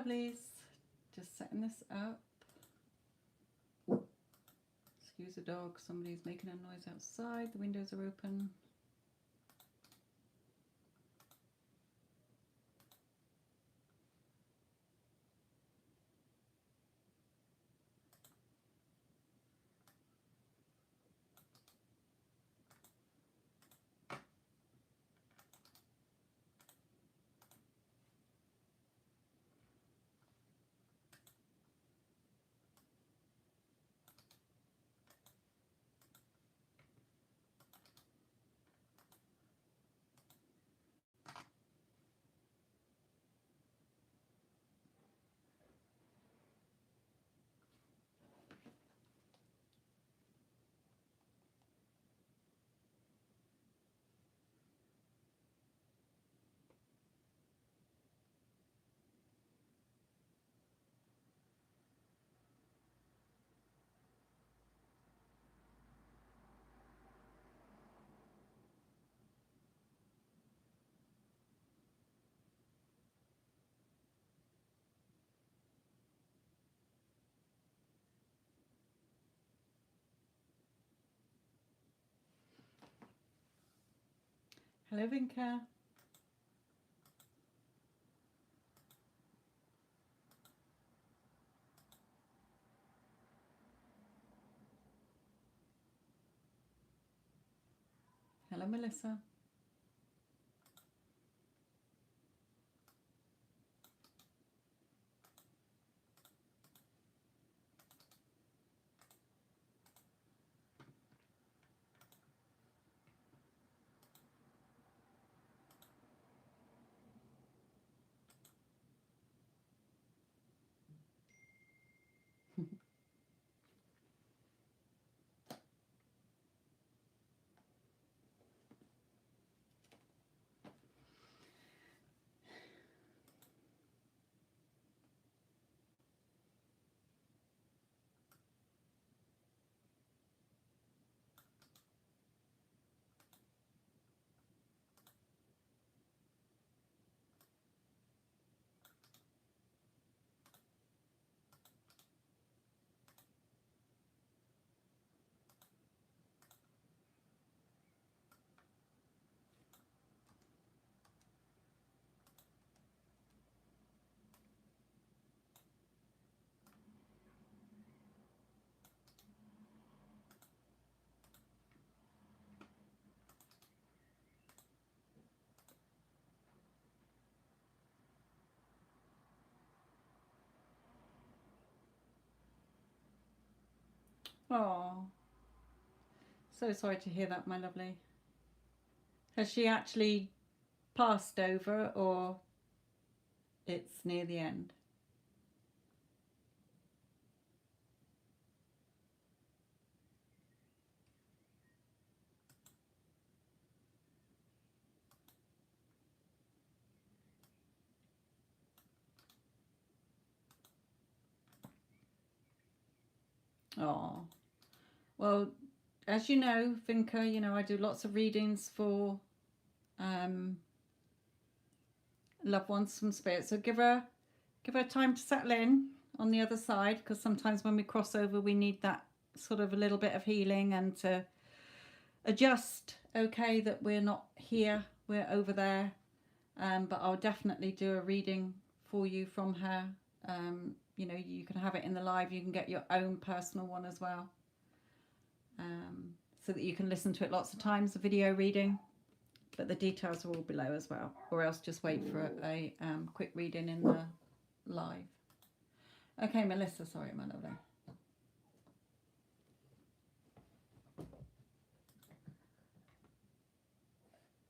lovelies. Just setting this up. Excuse the dog. Somebody's making a noise outside. The windows are open. Hello, Vinka. Hello, Melissa. Oh, so sorry to hear that, my lovely. Has she actually passed over, or it's near the end? Oh, well, as you know, Vinka, you know, I do lots of readings for loved ones from spirit. So give her time to settle in on the other side, because sometimes when we cross over, we need that sort of a little bit of healing and to adjust. Okay, that we're not here, we're over there. But I'll definitely do a reading for you from her. You know, you can have it in the live. You can get your own personal one as well, so that you can listen to it lots of times, a video reading. But the details are all below as well, or else just wait for a quick reading in the live. Okay, Melissa, sorry, my lovely.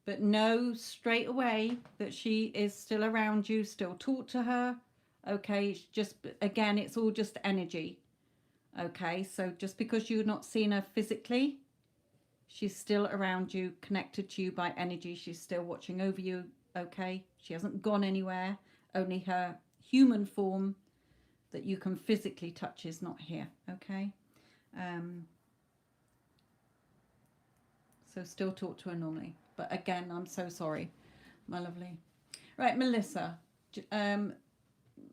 But know straight away that she is still around you, still talk to her. Okay, it's just, again, it's all just energy. Okay, so just because you're not seeing her physically, she's still around you, connected to you by energy. She's still watching over you. Okay, she hasn't gone anywhere. Only her human form that you can physically touch is not here. Okay, so still talk to her normally. But again, I'm so sorry, my lovely. Right, Melissa.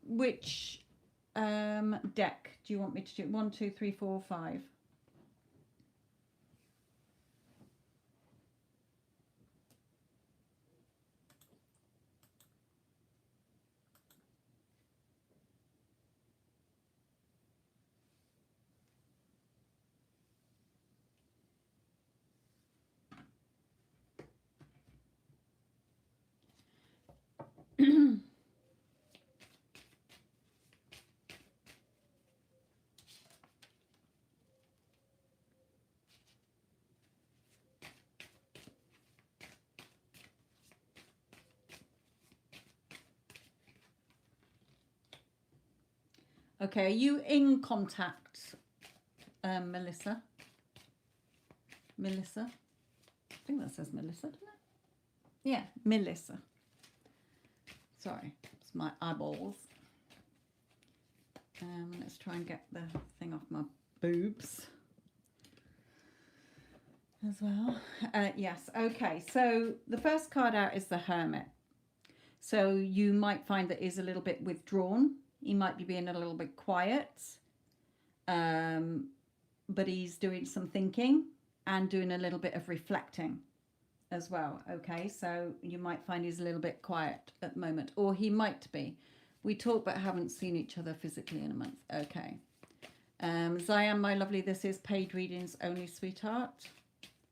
which deck do you want me to do? 1, 2, 3, 4, 5. Okay, are you in contact, Melissa? Melissa? I think that says Melissa, doesn't it? Yeah, Melissa. Sorry, it's my eyeballs. Let's try and get the thing off my boobs as well. Yes, okay, so the first card out is the Hermit. So you might find that he's a little bit withdrawn. He might be being a little bit quiet, but he's doing some thinking and doing a little bit of reflecting as well. Okay, so you might find he's a little bit quiet at the moment, or he might be. We talk but haven't seen each other physically in a month. Okay. Zion, my lovely, this is paid readings only, sweetheart.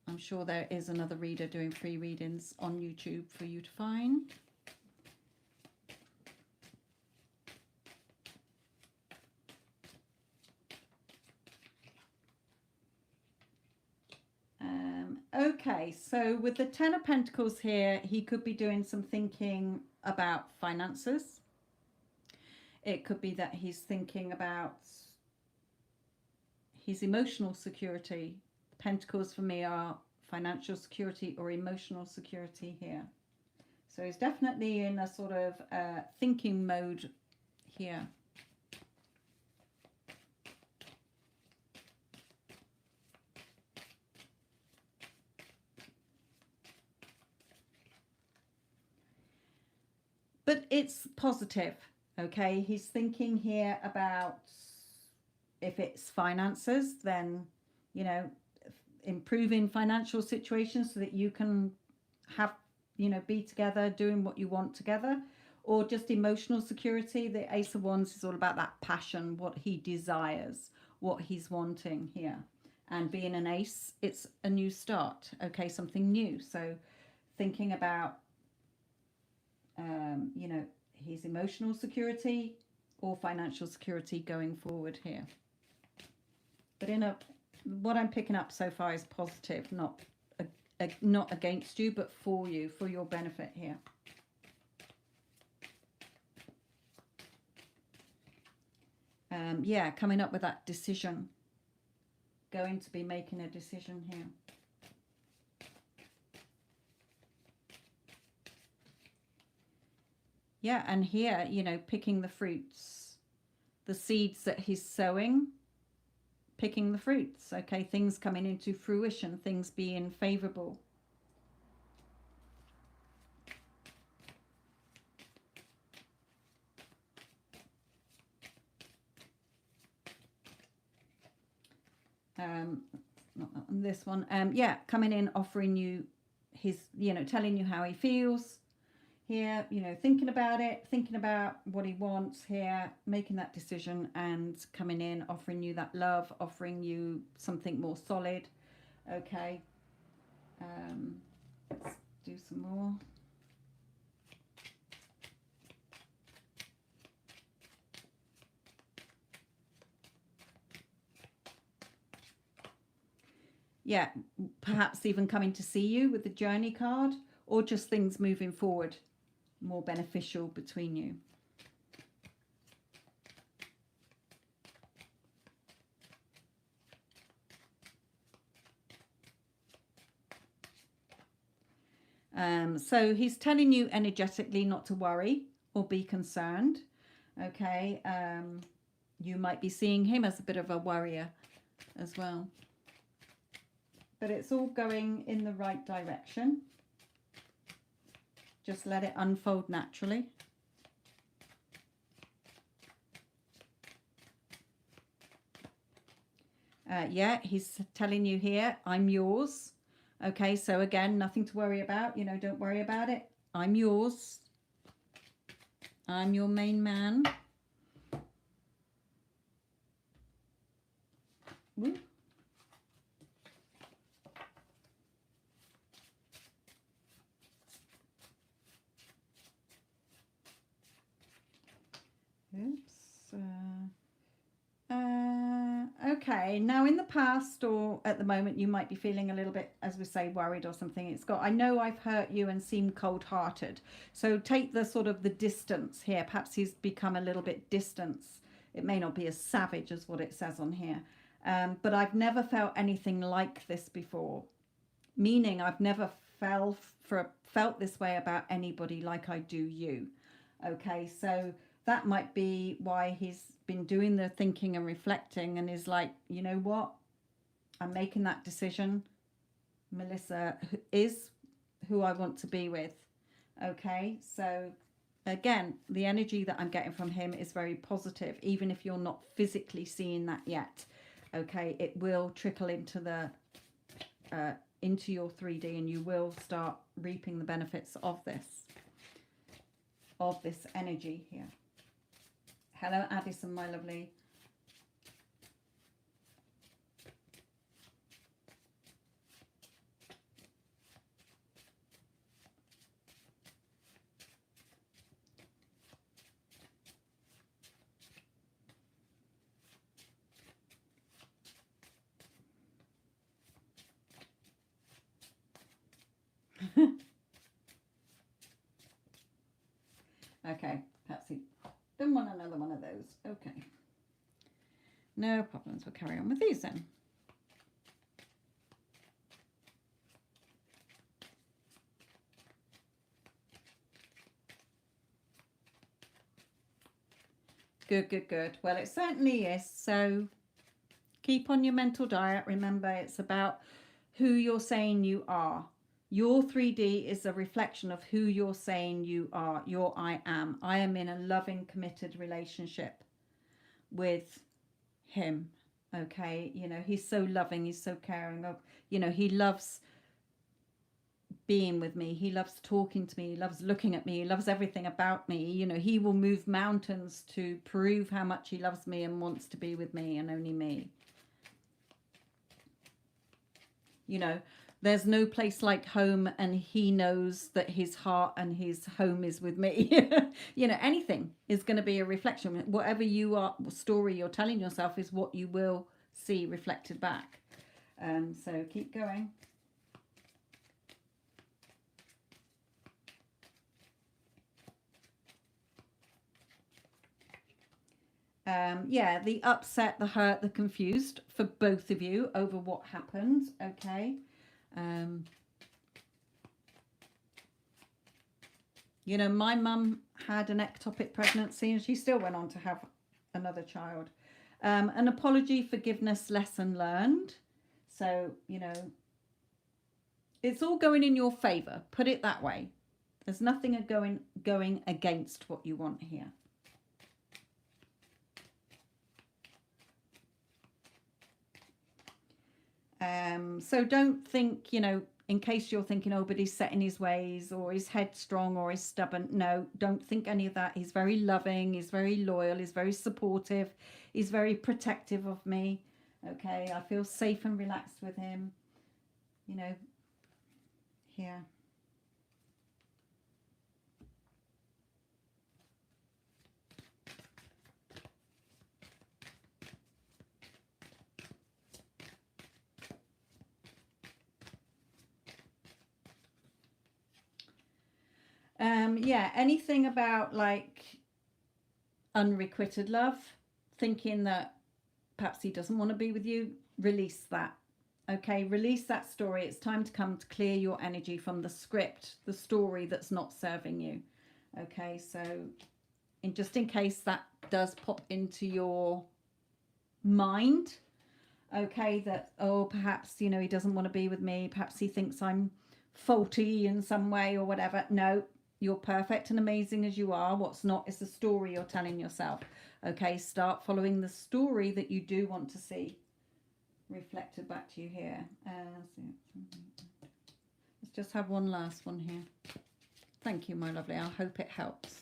I'm sure there is another reader doing free readings on YouTube for you to find. Okay, so with the Ten of Pentacles here, he could be doing some thinking about finances. It could be that he's thinking about his emotional security. Pentacles for me are financial security or emotional security here. So he's definitely in a sort of thinking mode here. But it's positive, okay? He's thinking here about, if it's finances, then, you know, improving financial situations so that you can have, you know, be together doing what you want together. Or just emotional security. The Ace of Wands is all about that passion, what he desires, what he's wanting here. And being an ace, it's a new start, okay? Something new. So thinking about you know, his emotional security or financial security going forward here. But what I'm picking up so far is positive, not against you, but for you, for your benefit here. Yeah, coming up with that decision. Going to be making a decision here. Yeah, and here, you know, picking the fruits, the seeds that he's sowing, picking the fruits, okay, things coming into fruition, things being favorable. Not on this one. Yeah, coming in, offering you his, you know, telling you how he feels. Here, you know, thinking about it, thinking about what he wants here, making that decision and coming in, offering you that love, offering you something more solid. Okay. Let's do some more. Yeah, perhaps even coming to see you with the journey card, or just things moving forward, more beneficial between you. So he's telling you energetically not to worry or be concerned. Okay. You might be seeing him as a bit of a worrier as well. But it's all going in the right direction. Just let it unfold naturally. Yeah, he's telling you here, I'm yours. Okay, so again, nothing to worry about. You know, don't worry about it. I'm yours. I'm your main man. Woo. Oops. Okay, now in the past or at the moment, you might be feeling a little bit, as we say, worried or something. It's got, I know I've hurt you and seemed cold-hearted. So take the sort of the distance here. Perhaps he's become a little bit distant. It may not be as savage as what it says on here. But I've never felt anything like this before. Meaning I've never felt this way about anybody like I do you. Okay, so that might be why he's been doing the thinking and reflecting and is like, you know what, I'm making that decision. Melissa is who I want to be with. Okay, so again, the energy that I'm getting from him is very positive, even if you're not physically seeing that yet. Okay, it will trickle into the into your 3D, and you will start reaping the benefits of this energy here. Hello, Addison, my lovely. Okay, Patsy, don't want another one of those. Okay, no problems. We'll carry on with these then. Good, good, good. Well, it certainly is. So keep on your mental diet. Remember, it's about who you're saying you are. Your 3D is a reflection of who you're saying you are. Your I am. I am in a loving, committed relationship with him. Okay, you know, he's so loving, he's so caring. You know, he loves being with me, he loves talking to me, he loves looking at me, he loves everything about me. You know, he will move mountains to prove how much he loves me and wants to be with me and only me. You know, there's no place like home, and he knows that his heart and his home is with me. You know, anything is going to be a reflection. Whatever you are, story you're telling yourself is what you will see reflected back. So keep going. Yeah, the upset, the hurt, the confused for both of you over what happened. Okay. You know, my mum had an ectopic pregnancy and she still went on to have another child. An apology, forgiveness, lesson learned. So, you know, it's all going in your favor. Put it that way. There's nothing going against what you want here. So don't think, you know, in case you're thinking, oh, but he's set in his ways or he's headstrong or he's stubborn. No, don't think any of that. He's very loving. He's very loyal. He's very supportive. He's very protective of me. Okay, I feel safe and relaxed with him. You know, here. Yeah, anything about like unrequited love, thinking that perhaps he doesn't want to be with you, release that. Okay, release that story. It's time to come to clear your energy from the script, the story that's not serving you. Okay, so just in case that does pop into your mind, okay, that, oh, perhaps, you know, he doesn't want to be with me, perhaps he thinks I'm faulty in some way or whatever. No, you're perfect and amazing as you are. What's not is the story you're telling yourself. Okay, start following the story that you do want to see. reflected back to you here. Let's just have one last one here. Thank you, my lovely. I hope it helps.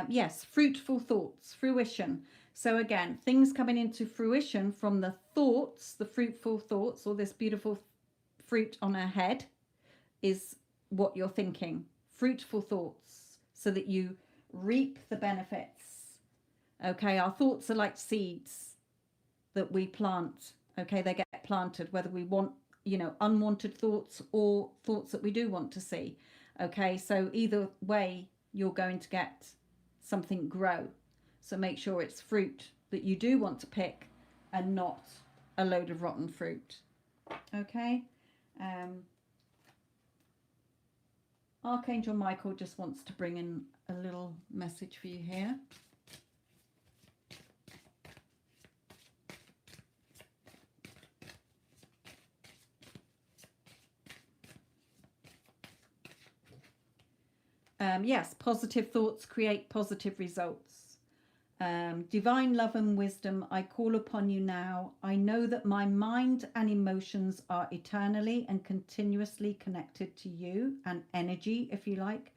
Yes, fruitful thoughts, fruition. So again, things coming into fruition from the thoughts, the fruitful thoughts, or this beautiful fruit on our head is what you're thinking. Fruitful thoughts, so that you reap the benefits. Okay, our thoughts are like seeds that we plant. Okay, they get planted, whether we want, you know, unwanted thoughts or thoughts that we do want to see. Okay, so either way, you're going to get something grow. So make sure it's fruit that you do want to pick and not a load of rotten fruit. Okay. Archangel Michael just wants to bring in a little message for you here. Yes, positive thoughts create positive results. Divine love and wisdom, I call upon you now. I know that my mind and emotions are eternally and continuously connected to you and energy, if you like.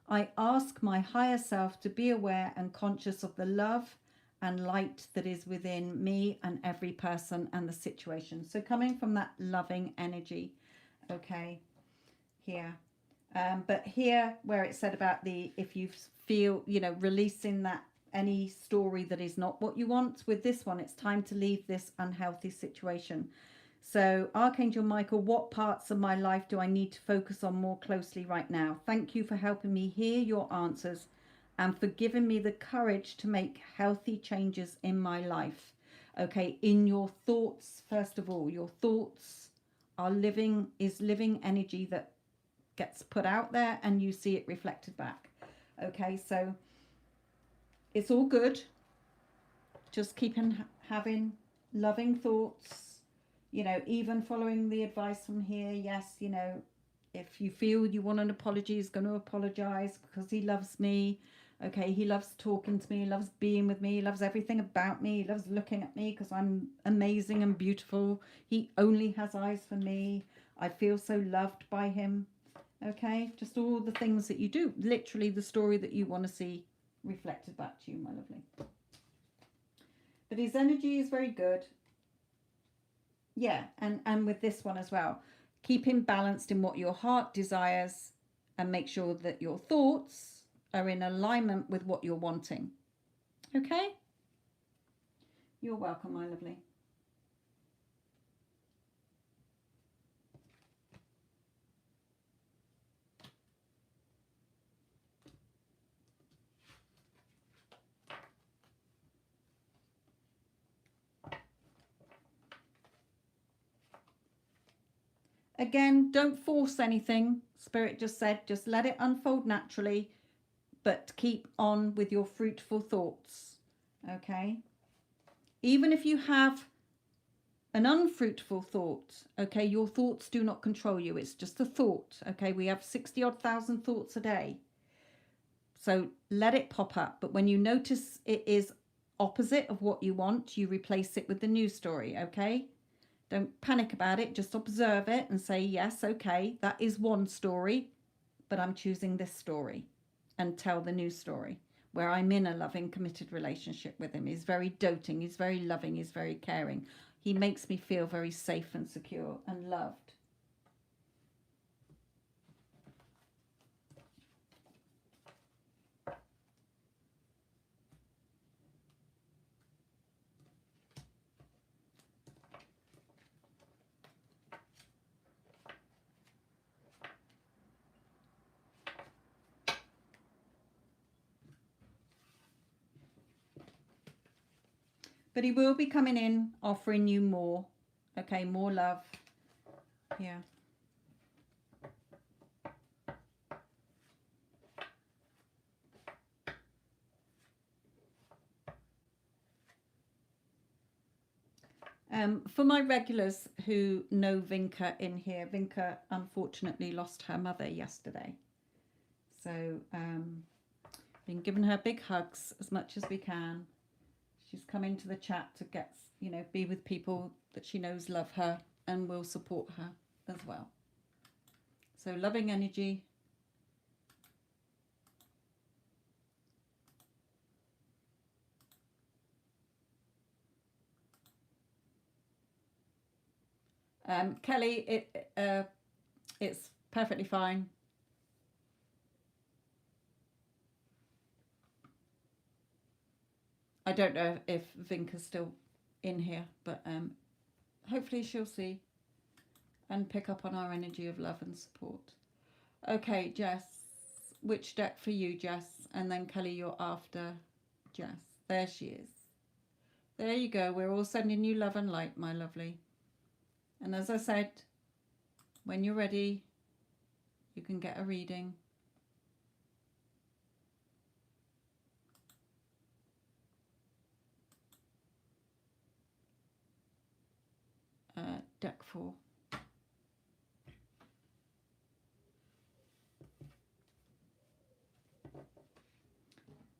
I ask my higher self to be aware and conscious of the love and light that is within me and every person and the situation. So coming from that loving energy, okay, here. But here where it said about the, if you feel, you know, releasing that any story that is not what you want, with this one, it's time to leave this unhealthy situation. So Archangel Michael, what parts of my life do I need to focus on more closely right now? Thank you for helping me hear your answers and for giving me the courage to make healthy changes in my life. Okay, in your thoughts, first of all, your thoughts are living energy that gets put out there and you see it reflected back. Okay, so it's all good. Just keep having loving thoughts, you know, even following the advice from here. Yes, you know, if you feel you want an apology, he's going to apologize because he loves me. Okay, he loves talking to me, he loves being with me, he loves everything about me, he loves looking at me because I'm amazing and beautiful. He only has eyes for me. I feel so loved by him. Okay, just all the things that you do, literally the story that you want to see reflected back to you, my lovely. But his energy is very good. Yeah, and with this one as well, keep him balanced in what your heart desires and make sure that your thoughts are in alignment with what you're wanting. Okay, you're welcome, my lovely. Again, don't force anything. Spirit just said, just let it unfold naturally, but keep on with your fruitful thoughts. Okay? Even if you have an unfruitful thought, okay, your thoughts do not control you. It's just a thought. Okay? We have 60 odd thousand thoughts a day. So let it pop up. But when you notice it is opposite of what you want, you replace it with the new story. Okay? Don't panic about it. Just observe it and say, yes, okay, that is one story, but I'm choosing this story, and tell the new story where I'm in a loving, committed relationship with him. He's very doting. He's very loving. He's very caring. He makes me feel very safe and secure and loved. But he will be coming in, offering you more. Okay, more love. Yeah. For my regulars who know Vinka in here, Vinka unfortunately lost her mother yesterday. So, been giving her big hugs as much as we can. She's come into the chat to get, be with people that she knows love her and will support her as well. So loving energy. Kelly, it's perfectly fine. I don't know if Vinka's still in here, but hopefully she'll see and pick up on our energy of love and support. Okay, Jess, which deck for you, Jess? And then Kelly, you're after Jess. There she is. There you go. We're all sending you love and light, my lovely. And as I said, when you're ready, you can get a reading. Deck 4.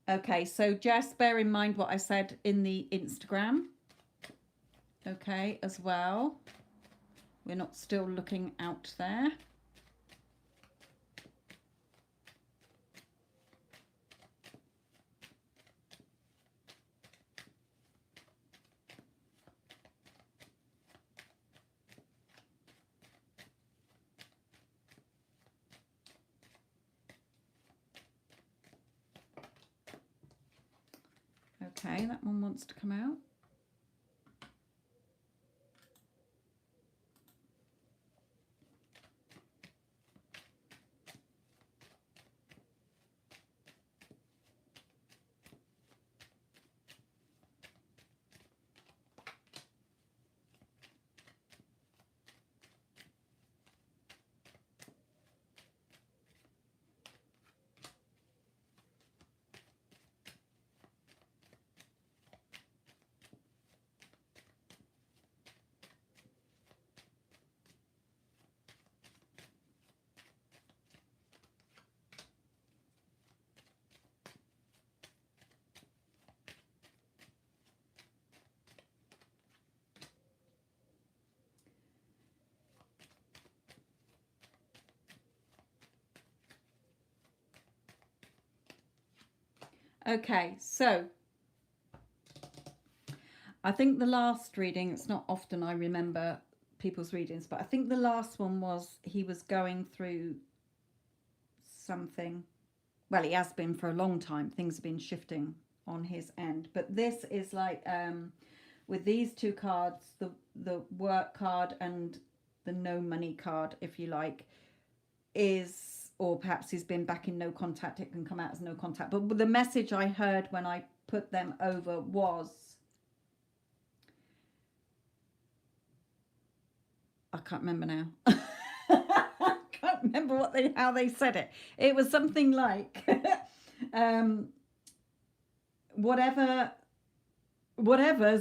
Okay, so Jess, bear in mind what I said in the Instagram. Okay, as well. We're not still looking out there. Okay, that one wants to come out. Okay, so I think the last reading, it's not often I remember people's readings, but I think the last one was he was going through something. Well, he has been for a long time. Things have been shifting on his end. But this is like, with these two cards, the work card and the no money card, if you like, is, or perhaps he's been back in no contact. It can come out as no contact. But the message I heard when I put them over was, I can't remember now. I can't remember how they said it. It was something like, whatever's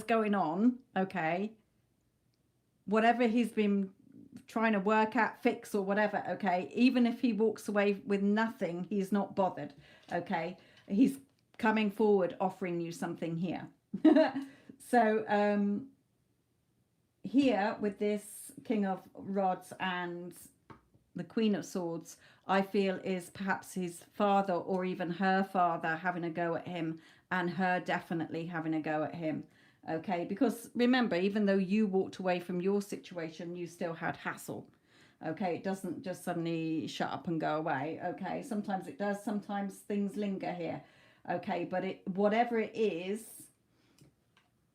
going on, okay, whatever he's been trying to work out, fix or whatever, okay, even if he walks away with nothing, he's not bothered, okay, he's coming forward offering you something here. So here with this King of Rods and the Queen of Swords, I feel is perhaps his father or even her father having a go at him, and her definitely having a go at him. Okay, because remember, even though you walked away from your situation, you still had hassle. Okay, it doesn't just suddenly shut up and go away. Okay, sometimes it does, sometimes things linger here. Okay, but whatever it is,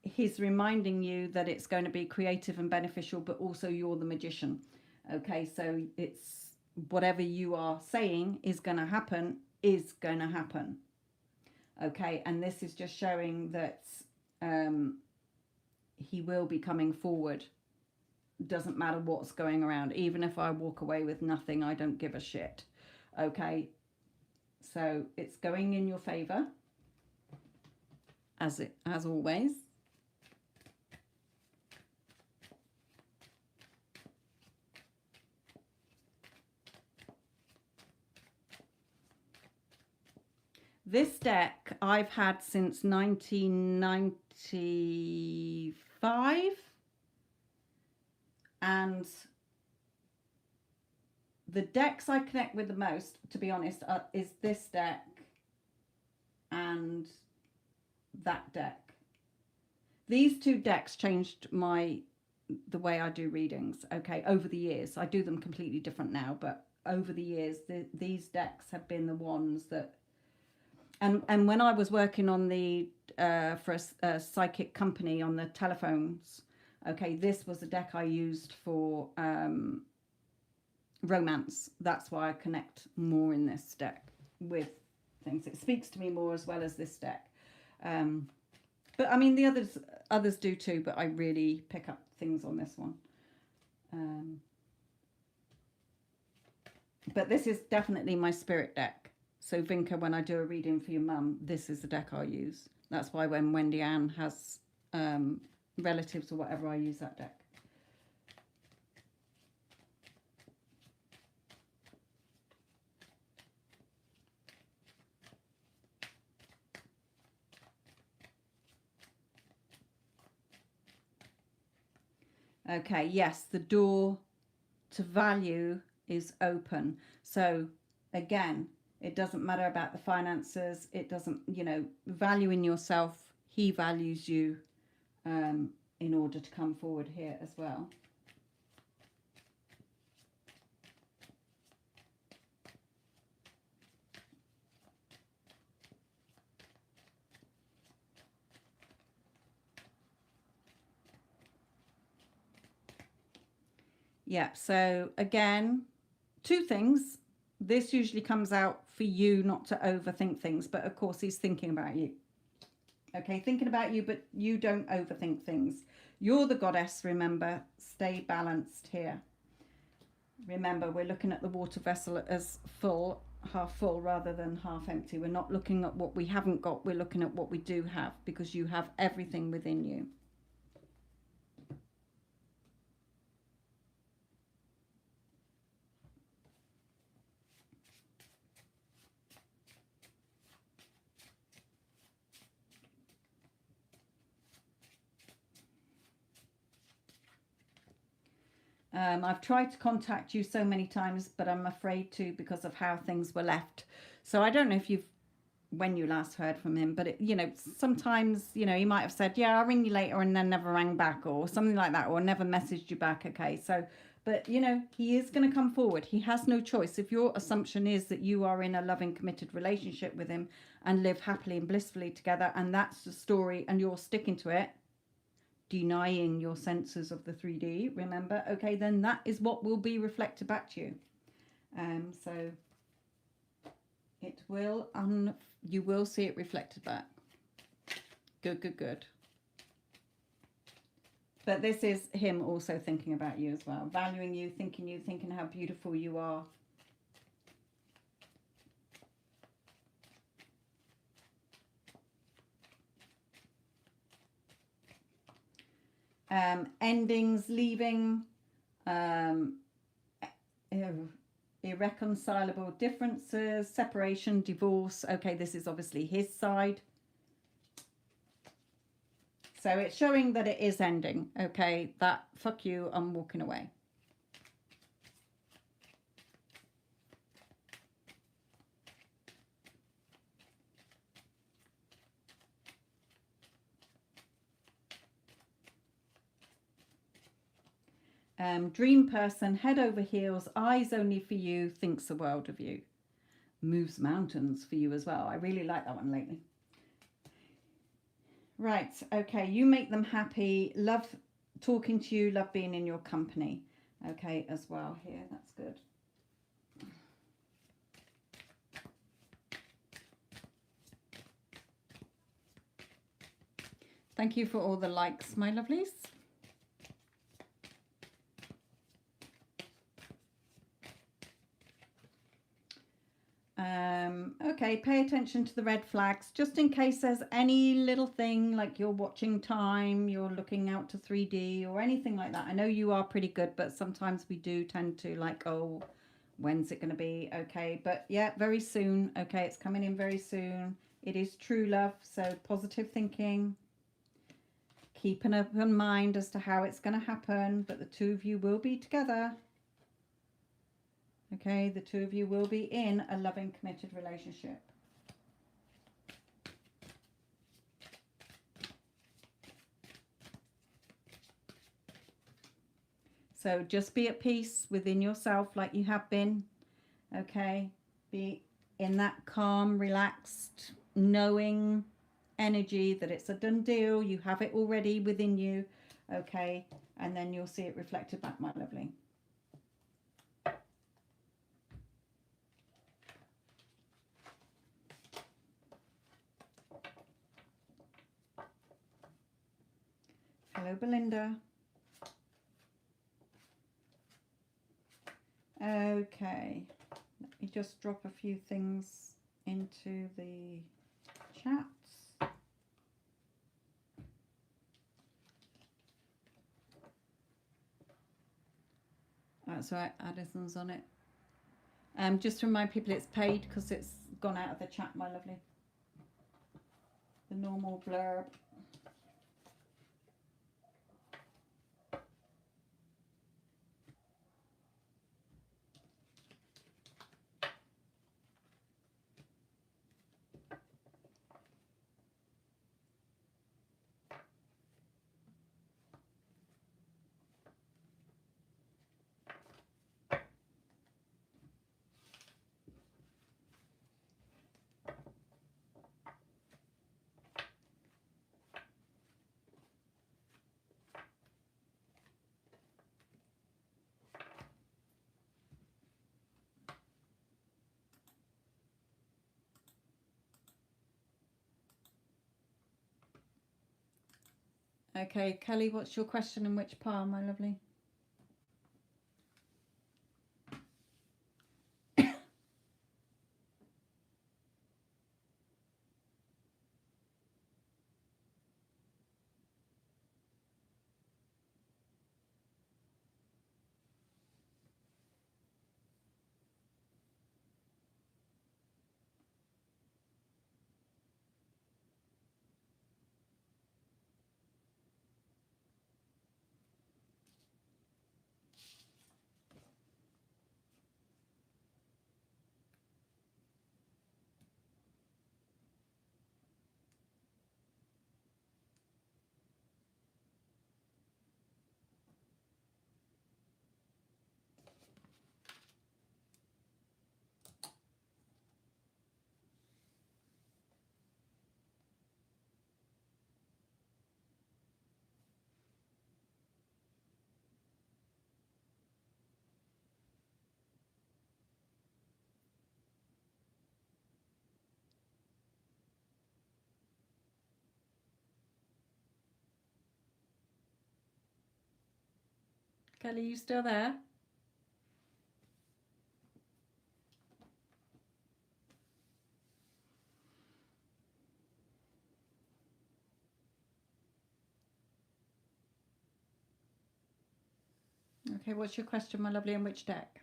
he's reminding you that it's going to be creative and beneficial, but also you're the magician. Okay, so it's whatever you are saying is going to happen, is going to happen. Okay, and this is just showing that he will be coming forward. Doesn't matter what's going around. Even if I walk away with nothing, I don't give a shit. Okay, so it's going in your favor, as always. This deck I've had since 1995, and the decks I connect with the most, to be honest, is this deck and that deck. These two decks changed the way I do readings, okay, over the years. I do them completely different now, but over the years, these decks have been the ones that, and when I was working on the for a psychic company on the telephones, okay, this was a deck I used for romance. That's why I connect more in this deck with things. It speaks to me more as well as this deck. But I mean, the others do too, but I really pick up things on this one. But this is definitely my spirit deck. So Vinca, when I do a reading for your mum, this is the deck I use. That's why when Wendy Ann has relatives or whatever, I use that deck. Okay, yes, the door to value is open. So again, it doesn't matter about the finances. It doesn't, valuing yourself. He values you in order to come forward here as well. Yeah, so again, two things. This usually comes out for you not to overthink things, but of course he's thinking about you. Okay, thinking about you, but you don't overthink things. You're the goddess, remember. Stay balanced here. Remember, we're looking at the water vessel as full, half full rather than half empty. We're not looking at what we haven't got. We're looking at what we do have, because you have everything within you. I've tried to contact you so many times, but I'm afraid to because of how things were left. So I don't know if when you last heard from him, but sometimes, he might have said, yeah, I'll ring you later, and then never rang back or something like that, or never messaged you back. Okay. So, but he is going to come forward. He has no choice. If your assumption is that you are in a loving, committed relationship with him and live happily and blissfully together, and that's the story, and you're sticking to it, denying your senses of the 3D, remember, okay, then that is what will be reflected back to you. So it will, you will see it reflected back. Good. But this is him also thinking about you as well, valuing you, thinking how beautiful you are. Endings, leaving, irreconcilable differences, separation, divorce. Okay, this is obviously his side. So it's showing that it is ending. Okay, that fuck you, I'm walking away. Dream person, head over heels, eyes only for you, thinks the world of you. Moves mountains for you as well. I really like that one lately. Right, okay, you make them happy. Love talking to you, love being in your company. Okay, as well here, that's good. Thank you for all the likes, my lovelies. Okay, pay attention to the red flags, just in case there's any little thing like you're watching time, you're looking out to 3D or anything like that. I know you are pretty good, but sometimes we do tend to like, oh, When's it going to be? Okay, but yeah, very soon. Okay, it's coming in very soon. It is true love, so positive thinking. Keep an open mind as to how it's going to happen, but the two of you will be together. Okay, the two of you will be in a loving, committed relationship. So just be at peace within yourself like you have been. Okay, be in that calm, relaxed, knowing energy that it's a done deal. You have it already within you. Okay, and then you'll see it reflected back, my lovely. Hello, Belinda. Okay, let me just drop a few things into the chat. That's right, Addison's on it. Just to remind people it's paid because it's gone out of the chat, my lovely. The normal blurb. Okay, Kelly, what's your question and which pile, my lovely? Kelly, you still there? Okay, what's your question, my lovely, and which deck?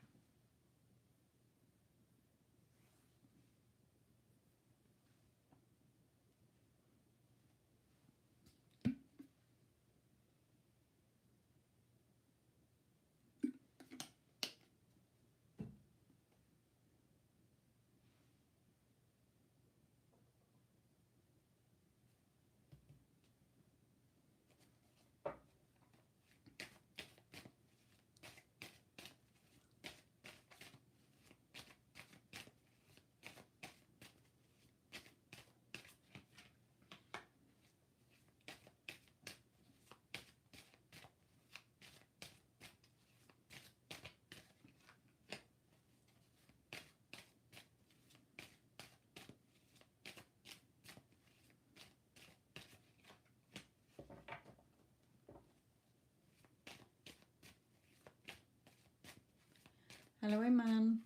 Hello, Iman.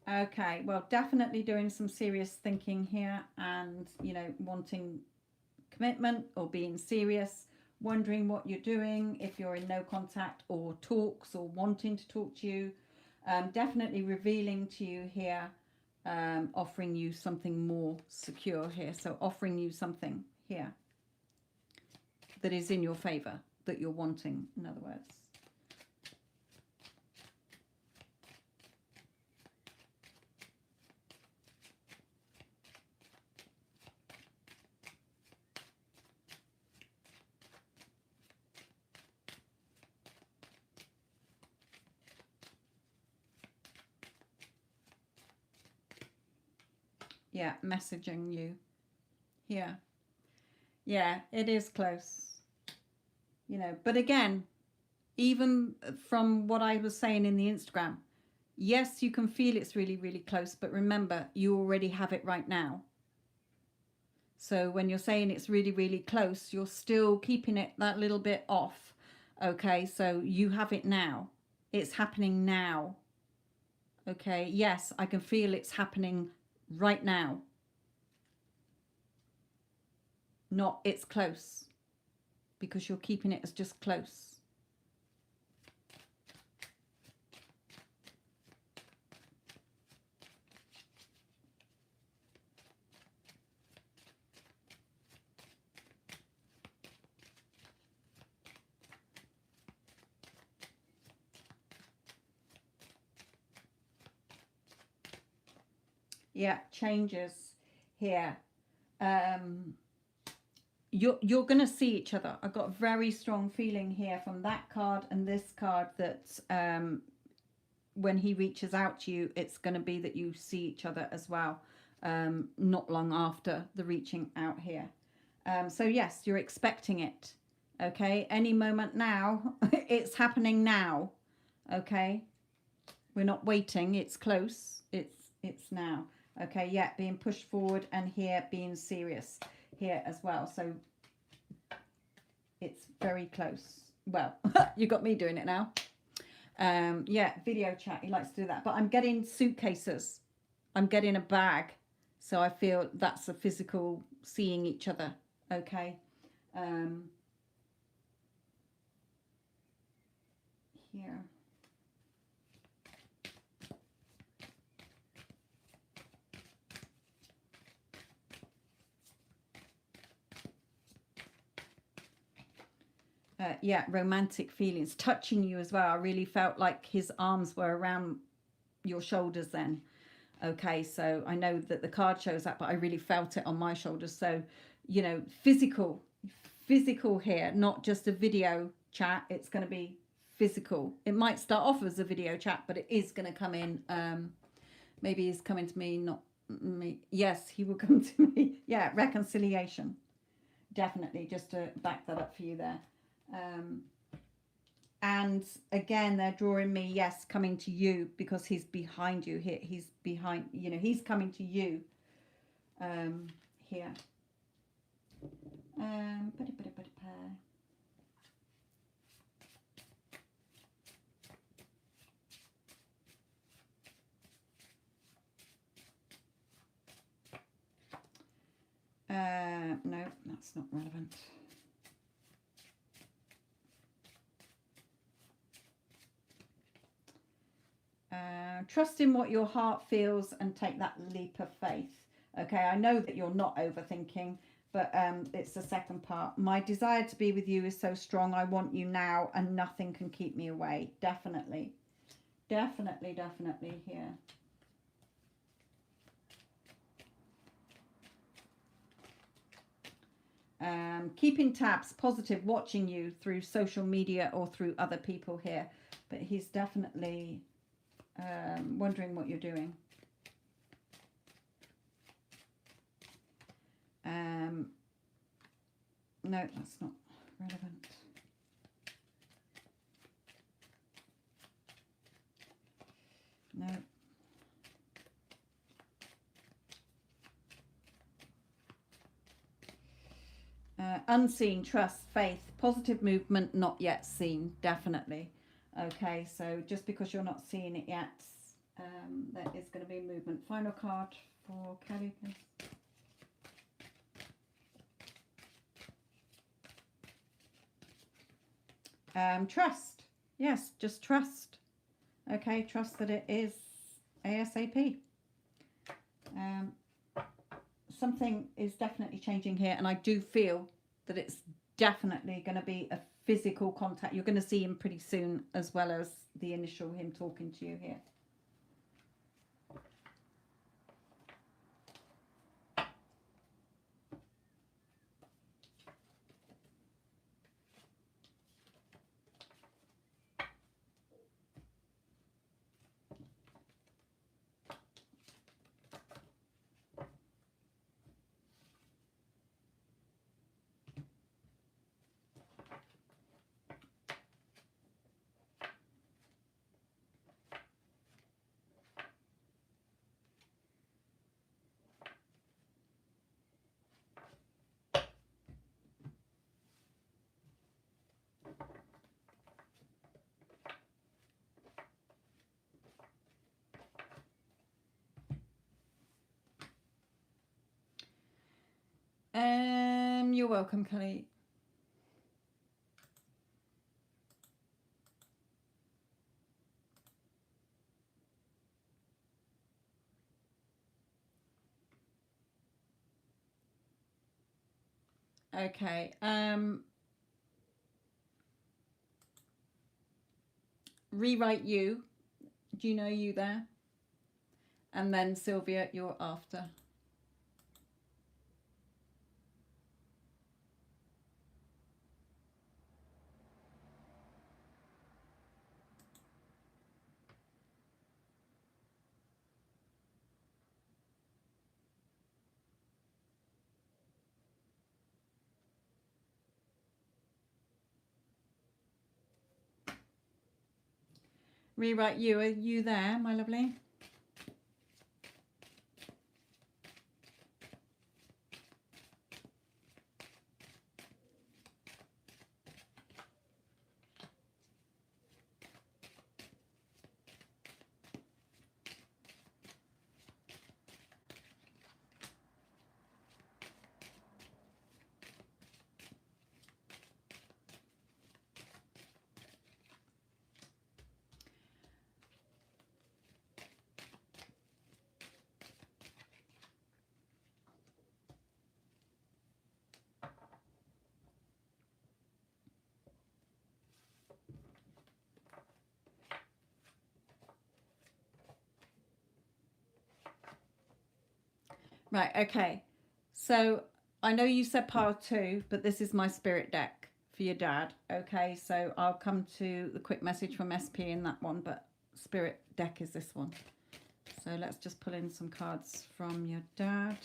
Okay, well, definitely doing some serious thinking here and, you know, wanting commitment or being serious, wondering what you're doing, if you're in no contact or talks or wanting to talk to you. Definitely revealing to you here, offering you something more secure here. So offering you something here that is in your favor, that you're wanting, in other words. Yeah, messaging you here. Yeah, it is close, you know. But again, even from what I was saying in the Instagram, yes, you can feel it's really, really close, but remember, you already have it right now. So when you're saying it's really, really close, you're still keeping it that little bit off. Okay, so you have it now. It's happening now. Okay, yes, I can feel it's happening right now. Not it's close, because you're keeping it as just close. Yeah, changes here. You're going to see each other. I've got a very strong feeling here from that card and this card that when he reaches out to you, it's going to be that you see each other as well, not long after the reaching out here. So yes, you're expecting it. Okay, any moment now. It's happening now. Okay, we're not waiting. It's close. It's now. Okay, yeah, being pushed forward, and here being serious here as well. So it's very close. Well, you got me doing it now. Yeah, video chat, he likes to do that. But I'm getting suitcases. I'm getting a bag. So I feel that's a physical seeing each other. Okay. Here. Yeah, romantic feelings, touching you as well. I really felt like his arms were around your shoulders then. Okay, so I know that the card shows that, but I really felt it on my shoulders. So, you know, physical here, not just a video chat. It's going to be physical. It might start off as a video chat, but it is going to come in. Maybe he's coming to me, not me. Yes, he will come to me. Yeah, reconciliation. Definitely, just to back that up for you there. And again, they're drawing me, yes, coming to you, because he's behind you here. He's behind, you know, he's coming to you here. No, that's not relevant. Trust in what your heart feels and take that leap of faith. Okay, I know that you're not overthinking, but it's the second part. My desire to be with you is so strong. I want you now, and nothing can keep me away. Definitely, definitely, definitely here. Keeping tabs, positive, watching you through social media or through other people here. But he's definitely wondering what you're doing. No, that's not relevant. No. Unseen, trust, faith, positive movement, not yet seen, definitely. Okay, so just because you're not seeing it yet, there is going to be movement. Final card for Kelly, please. Trust. Yes, just trust. Okay, trust that it is ASAP. Something is definitely changing here, and I do feel that it's definitely going to be a physical contact. You're going to see him pretty soon, as well as the initial him talking to you here. You're welcome, Kelly. Okay. Rewrite you. Do you know you there? And then Sylvia, you're after. Rewrite you. Are you there, my lovely? Right, okay. So I know you said pile 2, but this is my spirit deck for your dad. Okay, so I'll come to the quick message from SP in that one, but spirit deck is this one. So let's just pull in some cards from your dad.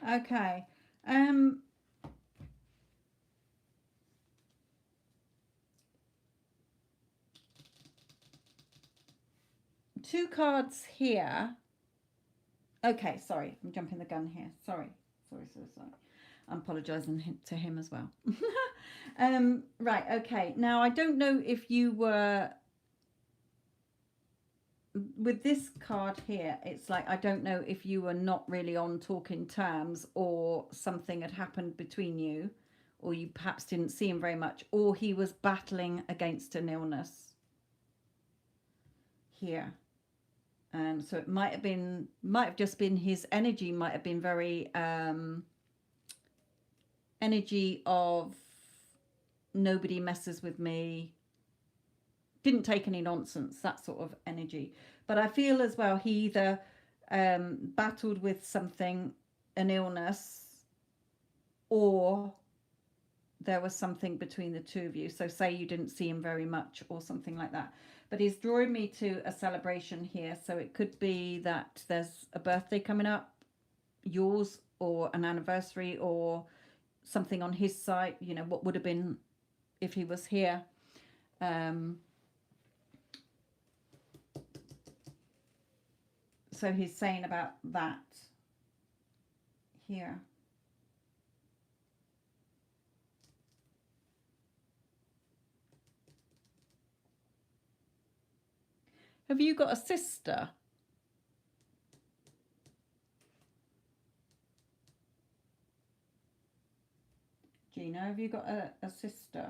Okay. Two cards here. Okay, sorry. I'm jumping the gun here. Sorry. I'm apologising to him as well. Right, okay. Now, I don't know if you were with this card here, it's like, I don't know if you were not really on talking terms, or something had happened between you, or you perhaps didn't see him very much, or he was battling against an illness here. So it might have just been his energy, might have been very energy of nobody messes with me, didn't take any nonsense, that sort of energy. But I feel as well he either battled with something, an illness, or there was something between the two of you. So say you didn't see him very much or something like that. But he's drawing me to a celebration here. So it could be that there's a birthday coming up, yours, or an anniversary, or something on his side, you know, what would have been if he was here. So he's saying about that here. Have you got a sister? Gina, have you got a sister?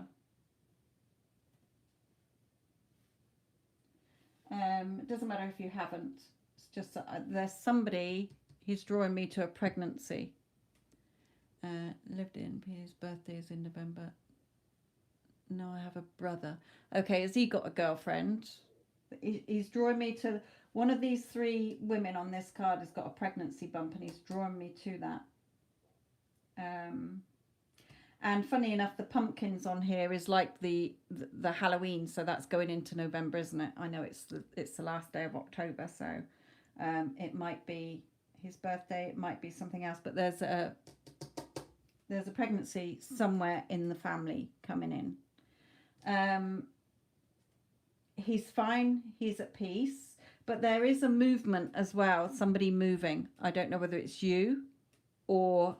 It doesn't matter if you haven't. It's just that there's somebody, he's drawing me to a pregnancy. Lived in, his birthday is in November. No, I have a brother. Okay, has he got a girlfriend? He's drawing me to one of these three women on this card has got a pregnancy bump, and he's drawing me to that. And funny enough, the pumpkins on here is like the Halloween, so that's going into November, isn't it? I know it's the last day of October, so it might be his birthday, it might be something else, but there's a pregnancy somewhere in the family coming in. He's fine, he's at peace, but there is a movement as well, somebody moving. I don't know whether it's you or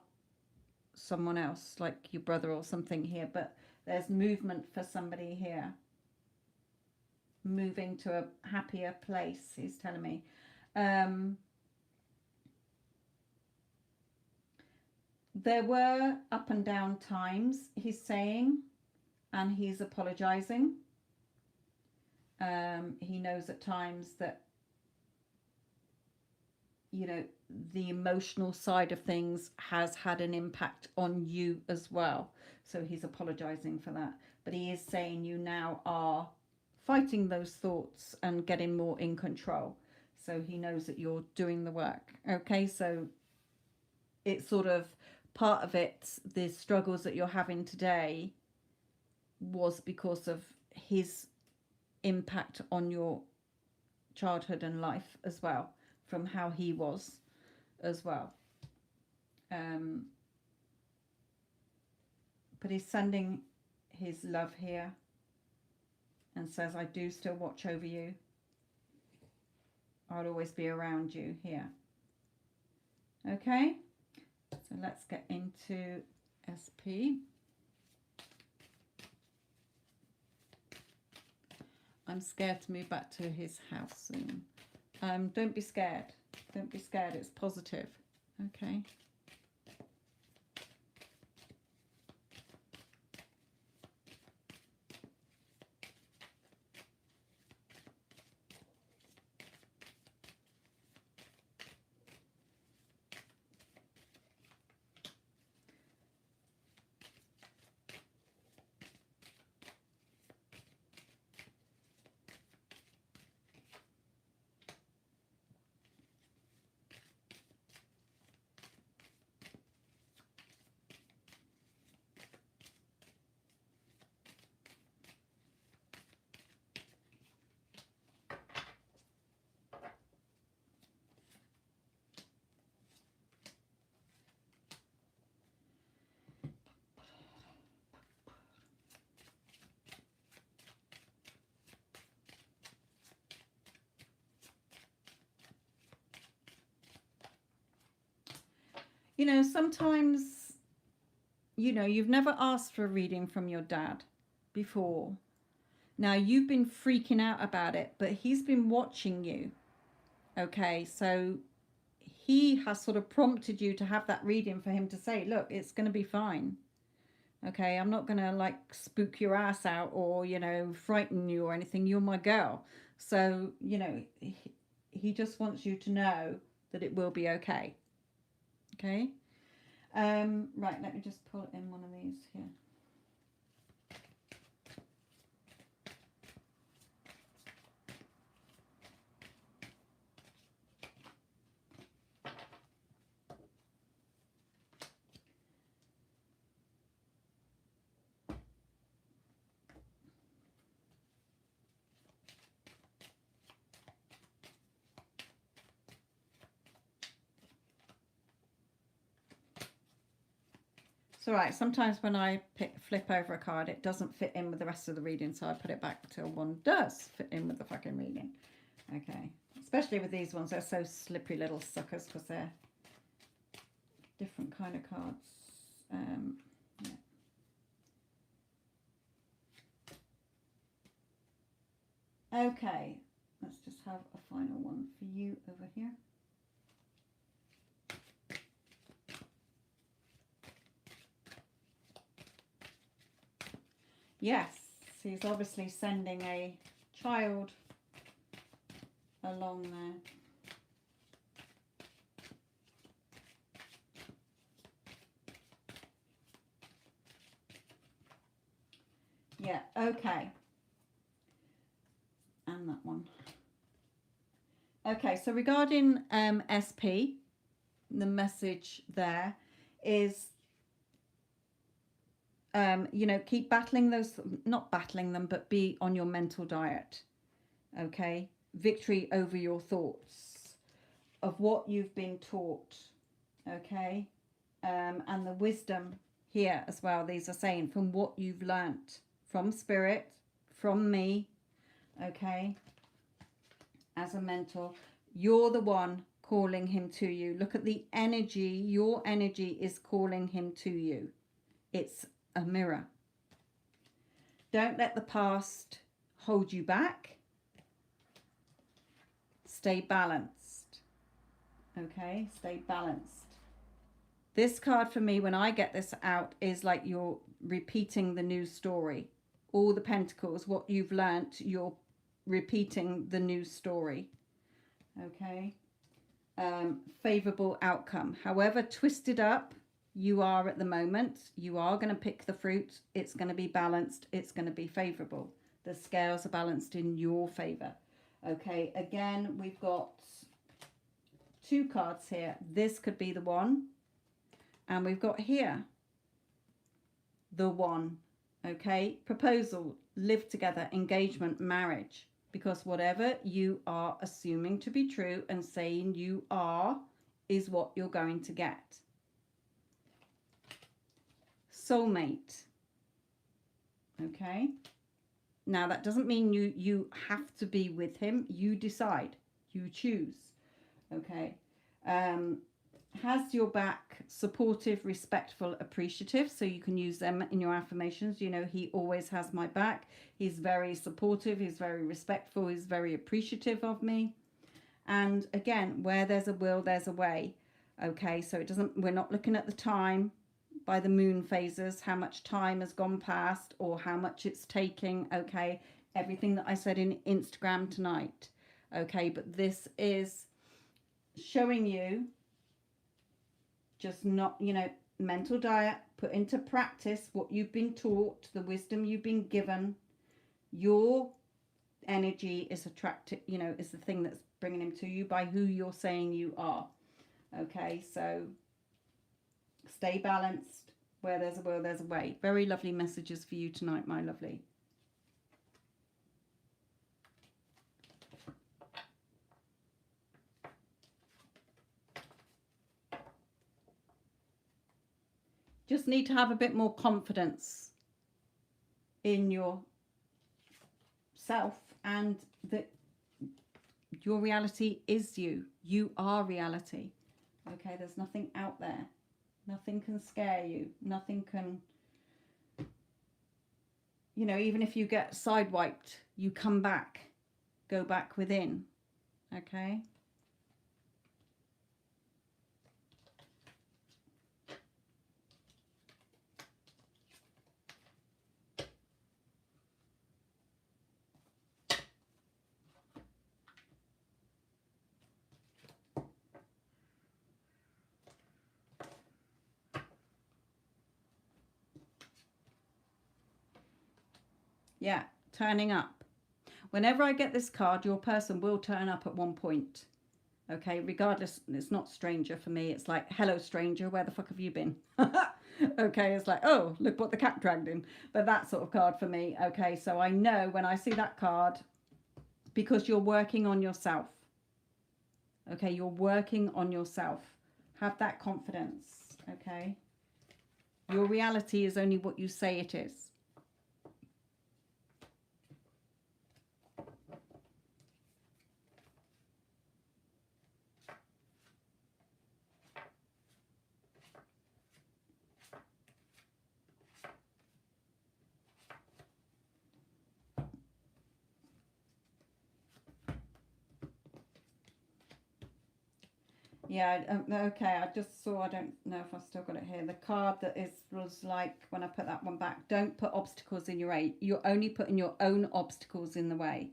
someone else, like your brother or something here, but there's movement for somebody here, moving to a happier place, he's telling me. There were up and down times, he's saying, and he's apologizing. He knows at times that, you know, the emotional side of things has had an impact on you as well. So he's apologizing for that. But he is saying you now are fighting those thoughts and getting more in control. So he knows that you're doing the work. Okay, so it's sort of part of it, the struggles that you're having today was because of his impact on your childhood and life as well, from how he was as well. But he's sending his love here and says, I do still watch over you. I'll always be around you here. Okay, so let's get into SP. I'm scared to move back to his house soon. Don't be scared. Don't be scared. It's positive. Okay. You know, sometimes, you know, you've never asked for a reading from your dad before, Now, you've been freaking out about it, but he's been watching you. Okay, so he has sort of prompted you to have that reading for him to say, look, it's going to be fine. Okay, I'm not going to like spook your ass out or, you know, frighten you or anything. You're my girl. So, you know, he just wants you to know that it will be okay. Okay. Right, let me just pull in one of these here. It's all right. Sometimes when I flip over a card, it doesn't fit in with the rest of the reading, so I put it back till one does fit in with the fucking reading. Okay. Especially with these ones, they're so slippery little suckers because they're different kind of cards. Yeah. Okay. Let's just have a final one for you over here. Yes, he's obviously sending a child along there. Yeah, okay. And that one. Okay, so regarding SP, the message there is, you know, keep battling those, not battling them, but be on your mental diet. Okay, victory over your thoughts of what you've been taught. Okay, and the wisdom here as well. These are saying from what you've learnt from spirit, from me. Okay, as a mentor, you're the one calling him to you. Look at the energy. Your energy is calling him to you. It's a mirror. Don't let the past hold you back. Stay balanced. Okay, stay balanced. This card for me, when I get this out, is like you're repeating the news story. All the pentacles, what you've learnt, you're repeating the news story. Okay. Favorable outcome. However twisted up you are at the moment, you are going to pick the fruit. It's going to be balanced. It's going to be favorable. The scales are balanced in your favor. Okay, again, we've got two cards here. This could be the one. And we've got here the one. Okay, proposal, live together, engagement, marriage. Because whatever you are assuming to be true and saying you are is what you're going to get. Soulmate. Okay. Now that doesn't mean you have to be with him. You decide. You choose. Okay. Has your back, supportive, respectful, appreciative. So you can use them in your affirmations. You know, he always has my back. He's very supportive. He's very respectful. He's very appreciative of me. And again, where there's a will, there's a way. Okay, so it doesn't, we're not looking at the time by the moon phases, how much time has gone past or how much it's taking. Okay, everything that I said in Instagram tonight. Okay, but this is showing you just not, you know, mental diet, put into practice what you've been taught, the wisdom you've been given. Your energy is attracted, you know, is the thing that's bringing him to you by who you're saying you are. Okay, so stay balanced. Where there's a will, there's a way. Very lovely messages for you tonight, my lovely. Just need to have a bit more confidence in yourself and that your reality is you. You are reality. Okay, there's nothing out there. Nothing can scare you. Nothing can you know, even if you get sidewiped, you come back, go back within. Okay. Yeah, turning up. Whenever I get this card, your person will turn up at one point. Okay, regardless, it's not stranger for me. It's like, hello, stranger, where the fuck have you been? Okay, it's like, oh, look what the cat dragged in. But that sort of card for me. Okay, so I know when I see that card, because you're working on yourself. Okay, you're working on yourself. Have that confidence. Okay, your reality is only what you say it is. Yeah, okay, I just saw, I don't know if I've still got it here. The card that was like, when I put that one back, don't put obstacles in your way. You're only putting your own obstacles in the way.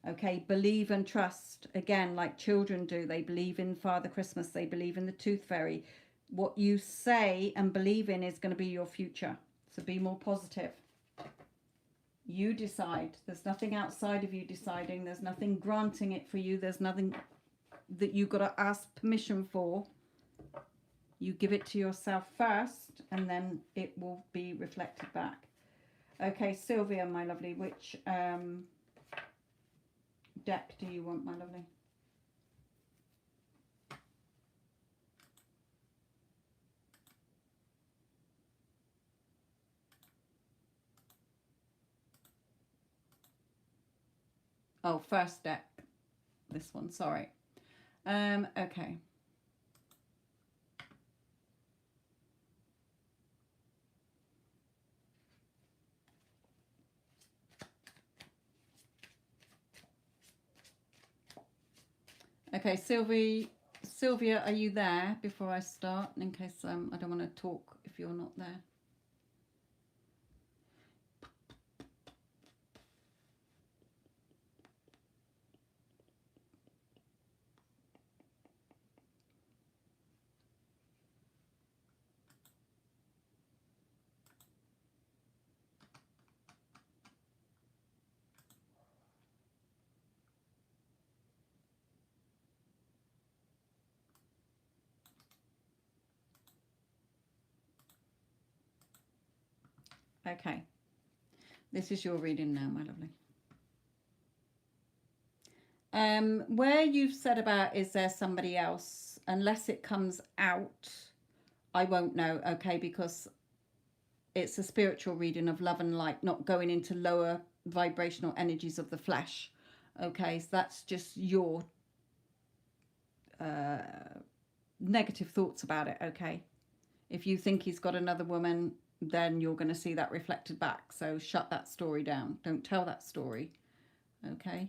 Okay, believe and trust. Again, like children do. They believe in Father Christmas. They believe in the Tooth Fairy. What you say and believe in is going to be your future. So be more positive. You decide. There's nothing outside of you deciding. There's nothing granting it for you. There's nothing that you've got to ask permission for. You give it to yourself first, and then it will be reflected back. Okay, Sylvia, my lovely, which deck do you want, my lovely? Oh, first deck. This one, sorry. Okay. Okay, Sylvia, are you there before I start? In case I don't want to talk if you're not there. Okay. This is your reading now, my lovely. Where you've said about, is there somebody else, unless it comes out, I won't know, okay, because it's a spiritual reading of love and light, not going into lower vibrational energies of the flesh. Okay, so that's just your negative thoughts about it. Okay, if you think he's got another woman, then you're going to see that reflected back. So shut that story down. Don't tell that story. Okay,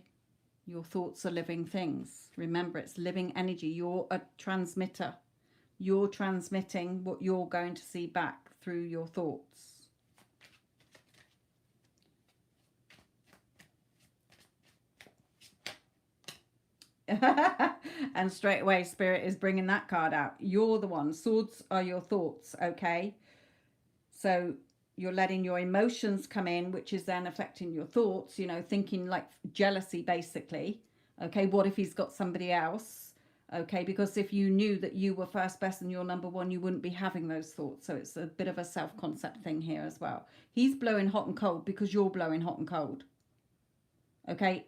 your thoughts are living things. Remember, it's living energy. You're a transmitter. You're transmitting what you're going to see back through your thoughts. And straight away, Spirit is bringing that card out. You're the one. Swords are your thoughts, okay? So you're letting your emotions come in, which is then affecting your thoughts, you know, thinking like jealousy, basically. Okay, what if he's got somebody else? Okay, because if you knew that you were first best and you're number one, you wouldn't be having those thoughts. So it's a bit of a self-concept thing here as well. He's blowing hot and cold because you're blowing hot and cold. Okay,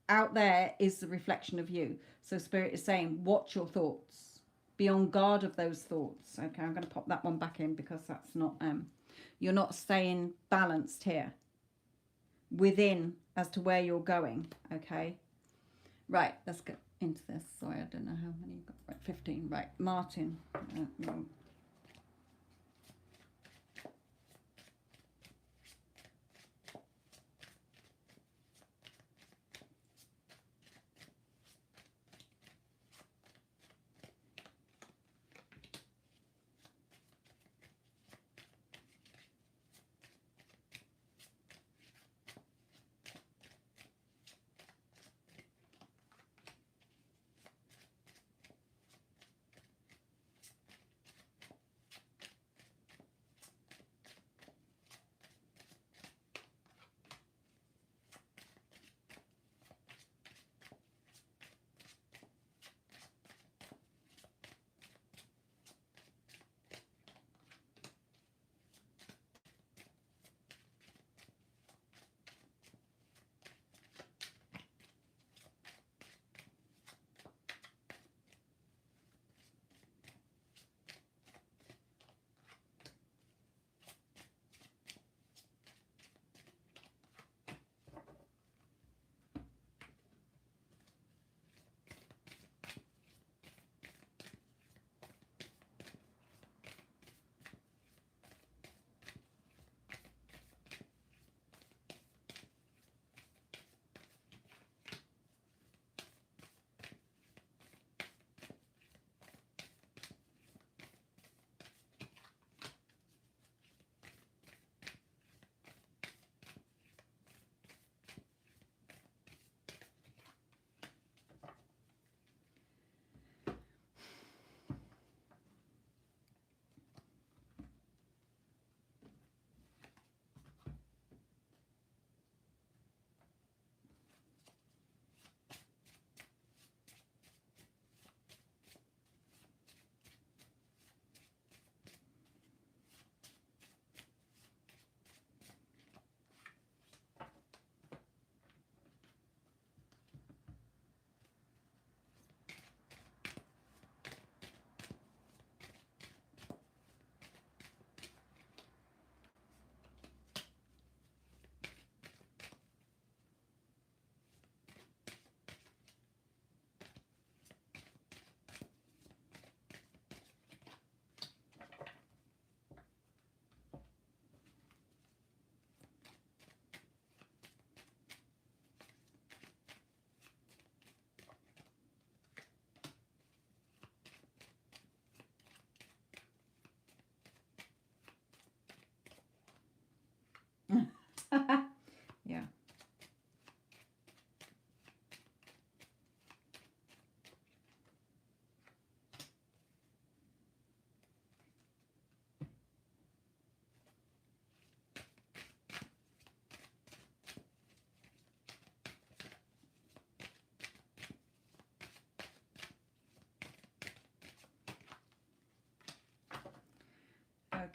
out there is the reflection of you. So Spirit is saying, watch your thoughts. Be on guard of those thoughts. Okay, I'm going to pop that one back in because that's not, you're not staying balanced here within as to where you're going. Okay, right, let's get into this. Sorry, I don't know how many you've got. Right, 15. Right, Martin. No.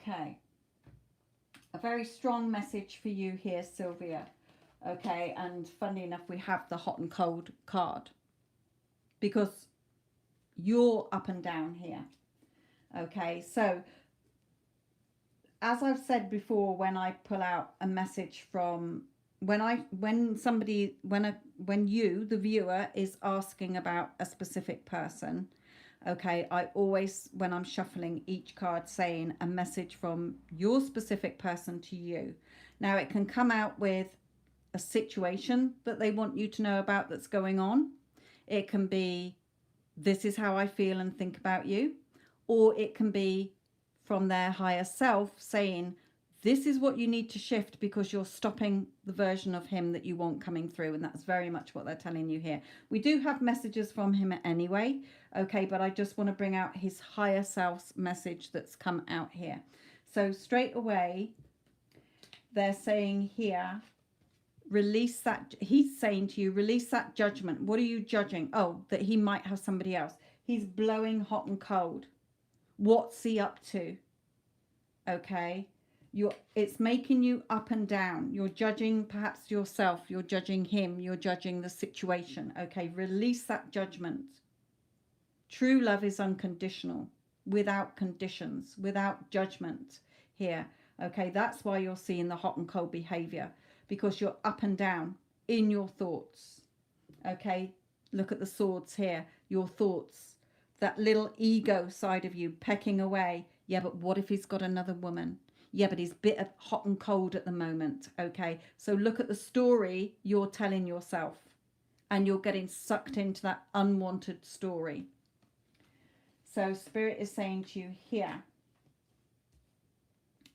Okay. A very strong message for you here, Sylvia. Okay, and funnily enough, we have the hot and cold card because you're up and down here. Okay, so as I've said before, when I pull out a message from when you, the viewer, is asking about a specific person, okay, I always, when I'm shuffling each card, saying a message from your specific person to you. Now, it can come out with a situation that they want you to know about that's going on. It can be, this is how I feel and think about you. Or it can be from their higher self saying, this is what you need to shift because you're stopping the version of him that you want coming through. And that's very much what they're telling you here. We do have messages from him anyway. Okay, but I just want to bring out his higher self's message that's come out here. So straight away, they're saying here, release that. He's saying to you, release that judgment. What are you judging? Oh, that he might have somebody else. He's blowing hot and cold. What's he up to? Okay. It's making you up and down. You're judging perhaps yourself. You're judging him. You're judging the situation. Okay. Release that judgment. True love is unconditional, without conditions, without judgment here. Okay. That's why you're seeing the hot and cold behavior, because you're up and down in your thoughts. Okay. Look at the swords here. Your thoughts. That little ego side of you pecking away. Yeah, but what if he's got another woman? Yeah, but he's a bit hot and cold at the moment. Okay, so look at the story you're telling yourself. And you're getting sucked into that unwanted story. So Spirit is saying to you here,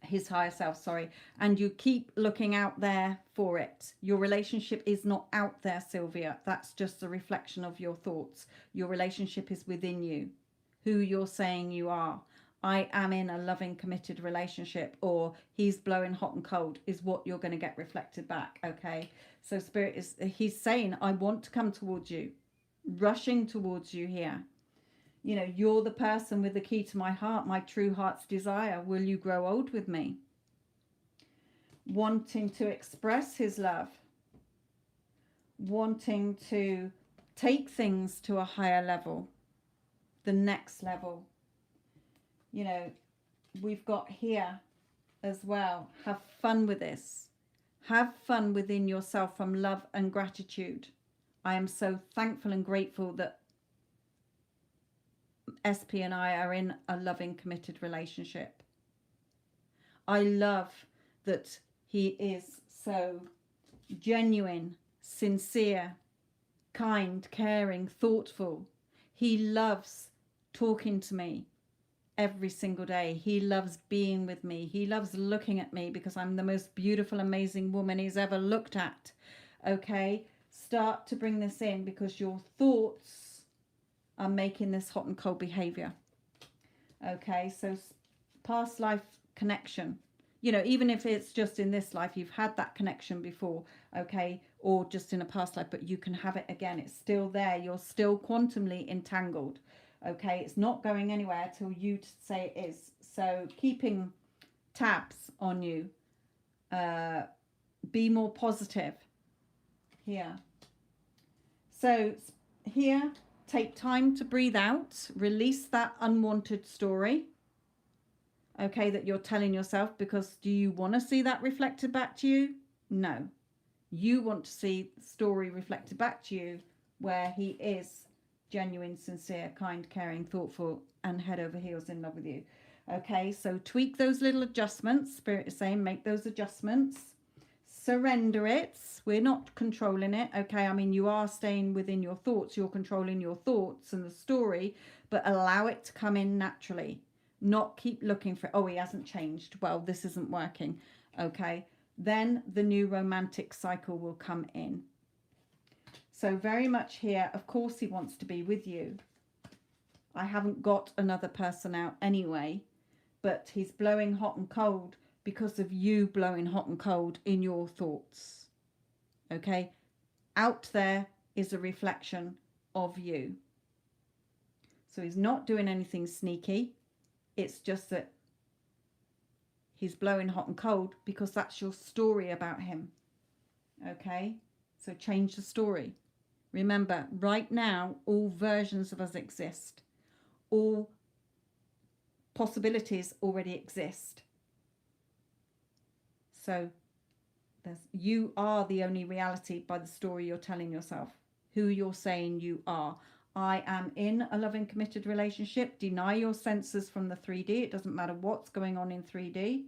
his higher self, sorry, and you keep looking out there for it. Your relationship is not out there, Sylvia. That's just a reflection of your thoughts. Your relationship is within you, who you're saying you are. I am in a loving, committed relationship, or he's blowing hot and cold is what you're going to get reflected back. Okay, so Spirit is, he's saying, I want to come towards you, rushing towards you here. You know, you're the person with the key to my heart, my true heart's desire. Will you grow old with me? Wanting to express his love. Wanting to take things to a higher level. The next level. You know, we've got here as well. Have fun with this. Have fun within yourself from love and gratitude. I am so thankful and grateful that SP and I are in a loving, committed relationship. I love that he is so genuine, sincere, kind, caring, thoughtful. He loves talking to me every single day. He loves being with me. He loves looking at me because I'm the most beautiful, amazing woman he's ever looked at. Okay, start to bring this in because your thoughts are making this hot and cold behavior. Okay, so past life connection. You know, even if it's just in this life, you've had that connection before, okay, or just in a past life, but you can have it again. It's still there. You're still quantumly entangled. Okay, it's not going anywhere till you say it is. So keeping tabs on you. Be more positive here. So here, take time to breathe out. Release that unwanted story. Okay, that you're telling yourself, because do you want to see that reflected back to you? No. You want to see the story reflected back to you where he is genuine, sincere, kind, caring, thoughtful, and head over heels in love with you. Okay, so tweak those little adjustments. Spirit is saying make those adjustments. Surrender it. We're not controlling it. Okay, I mean, you are staying within your thoughts. You're controlling your thoughts and the story, but allow it to come in naturally. Not keep looking for, oh, he hasn't changed. Well, this isn't working. Okay, then the new romantic cycle will come in. So very much here, of course, he wants to be with you. I haven't got another person out anyway, but he's blowing hot and cold because of you blowing hot and cold in your thoughts. Okay, out there is a reflection of you. So he's not doing anything sneaky. It's just that He's blowing hot and cold because that's your story about him. Okay? So change the story. Remember, right now, all versions of us exist. All possibilities already exist. So you are the only reality by the story you're telling yourself, who you're saying you are. I am in a loving, committed relationship. Deny your senses from the 3D. It doesn't matter what's going on in 3D.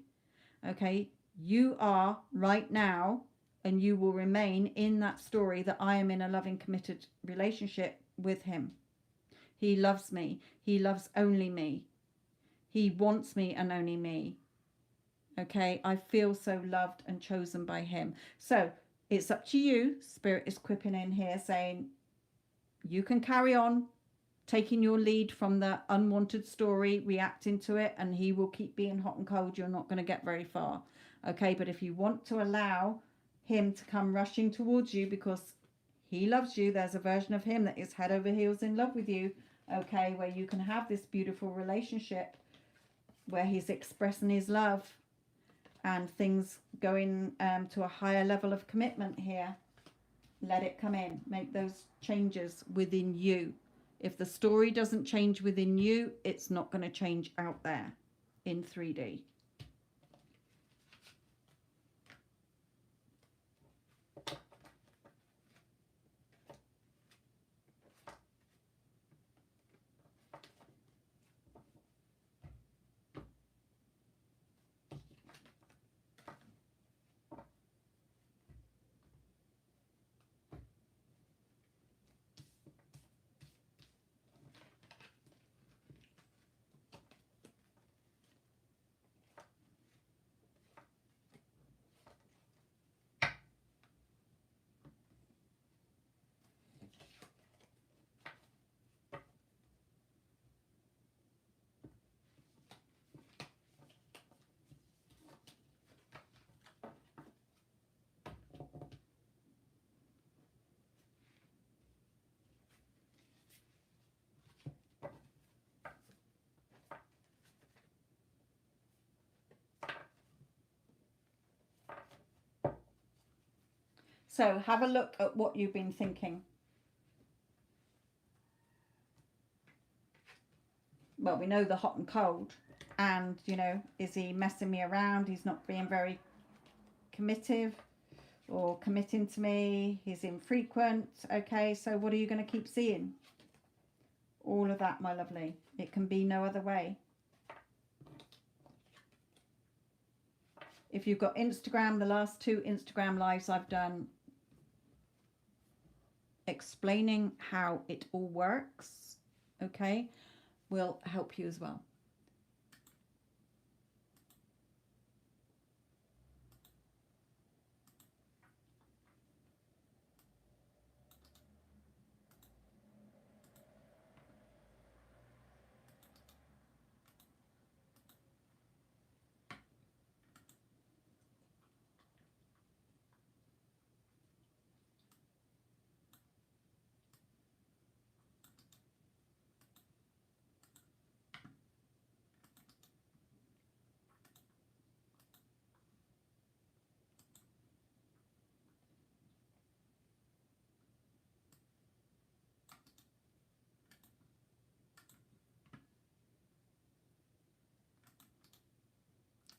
Okay? You are right now, and you will remain in that story that I am in a loving, committed relationship with him. He loves me. He loves only me. He wants me and only me. Okay, I feel so loved and chosen by him. So it's up to you. Spirit is quipping in here saying you can carry on taking your lead from the unwanted story, reacting to it, and he will keep being hot and cold. You're not going to get very far. Okay, but if you want to allow him to come rushing towards you because he loves you, there's a version of him that is head over heels in love with you. Okay, where you can have this beautiful relationship where he's expressing his love and things going to a higher level of commitment here. Let it come in. Make those changes within you. If the story doesn't change within you, it's not going to change out there in 3D. So have a look at what you've been thinking. Well, we know the hot and cold. And, you know, is he messing me around? He's not being very committive or committing to me. He's infrequent. Okay, so what are you going to keep seeing? All of that, my lovely. It can be no other way. If you've got Instagram, the last 2 Instagram lives I've done explaining how it all works, okay, will help you as well.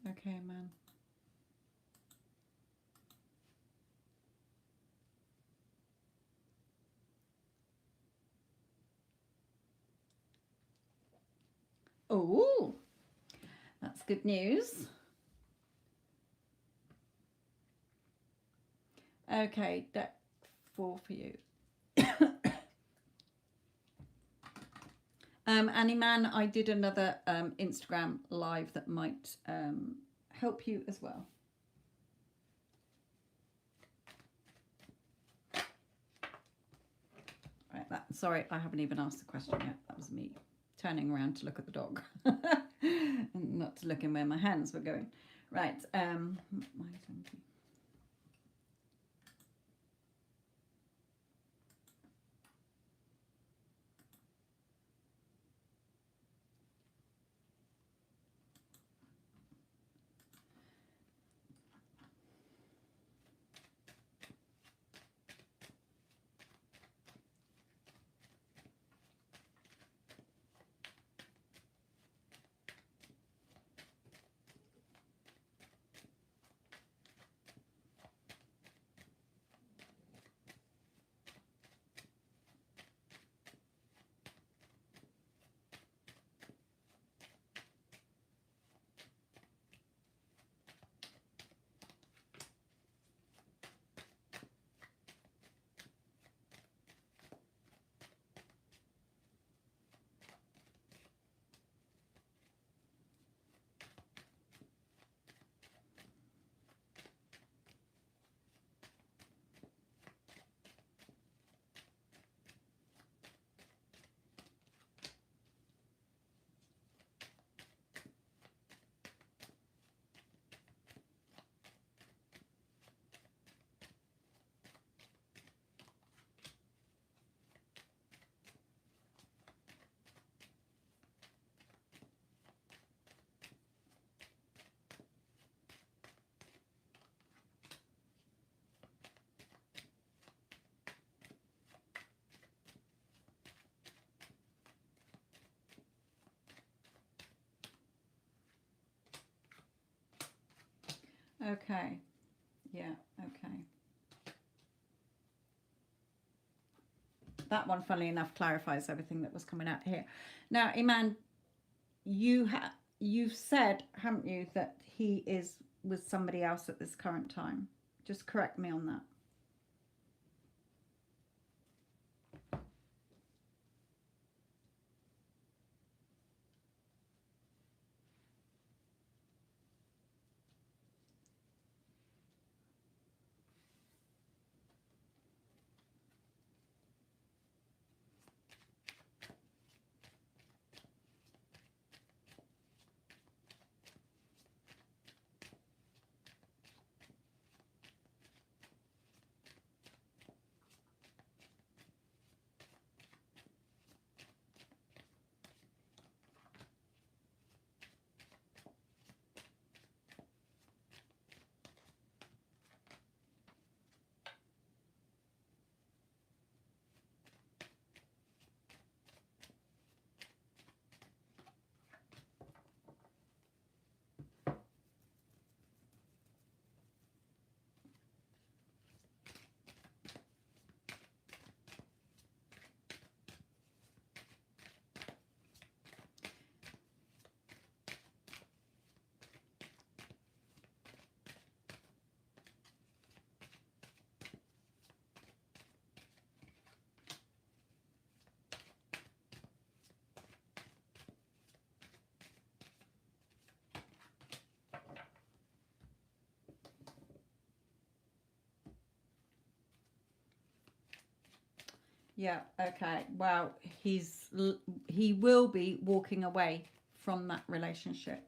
Okay, man. Oh, that's good news. Okay, deck 4 for you. Annie Man, I did another Instagram live that might help you as well. Right, sorry, I haven't even asked the question yet. That was me turning around to look at the dog and not to look in where my hands were going. Right, Okay. Yeah. Okay. That one, funnily enough, clarifies everything that was coming out here. Now, Iman, you've said, haven't you, that he is with somebody else at this current time. Just correct me on that. Yeah. Okay. Well, he will be walking away from that relationship.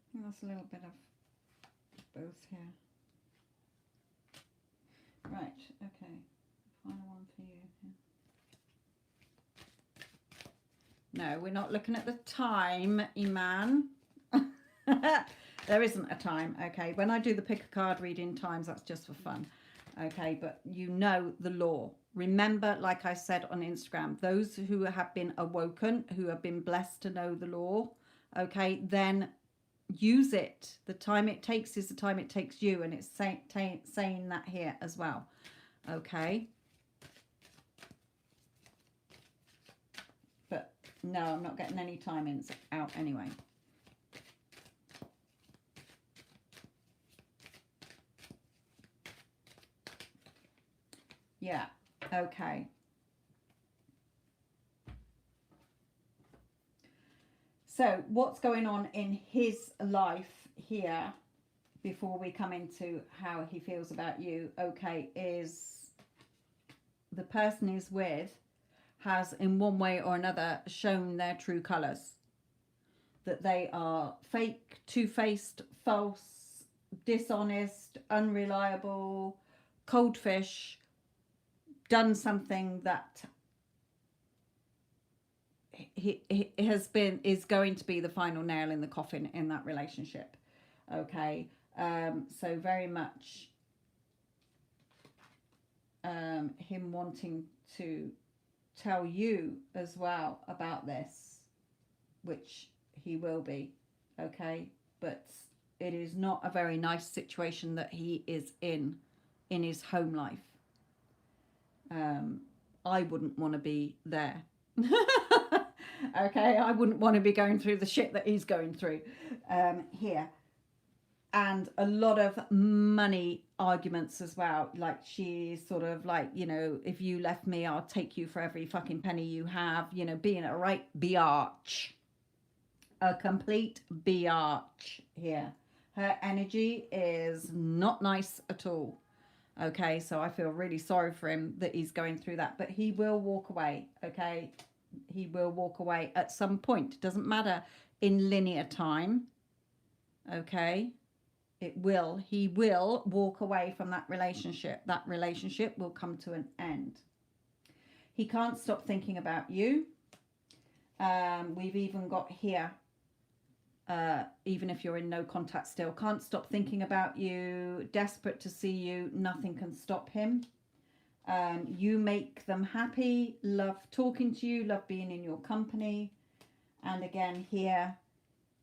I think that's a little bit of both here. Right. Okay. Final one for you. No, we're not looking at the time, Iman. There isn't a time. Okay. When I do the pick a card reading times, that's just for fun. Okay. But you know the law. Remember, like I said on Instagram, those who have been awoken, who have been blessed to know the law, okay, then use it. The time it takes is the time it takes you. And it's saying that here as well. Okay. But no, I'm not getting any timings out anyway. Yeah. Okay. So what's going on in his life here before we come into how he feels about you, okay, is the person he's with has in one way or another shown their true colours. That they are fake, two-faced, false, dishonest, unreliable, cold fish, done something that he is going to be the final nail in the coffin in that relationship. Okay. So very much him wanting to tell you as well about this, which he will be. Okay. But it is not a very nice situation that he is in his home life. I wouldn't want to be there. Okay, I wouldn't want to be going through the shit that he's going through here. And a lot of money arguments as well. Like she's sort of like, you know, if you left me, I'll take you for every fucking penny you have, you know, being a right biatch. A complete biatch here. Her energy is not nice at all. Okay, so I feel really sorry for him that he's going through that, but he will walk away. Okay, he will walk away at some point. It doesn't matter in linear time. Okay, he will walk away from that relationship. That relationship will come to an end. He can't stop thinking about you. We've even got here, even if you're in no contact still, can't stop thinking about you, desperate to see you, nothing can stop him. You make them happy, love talking to you, love being in your company. And again here,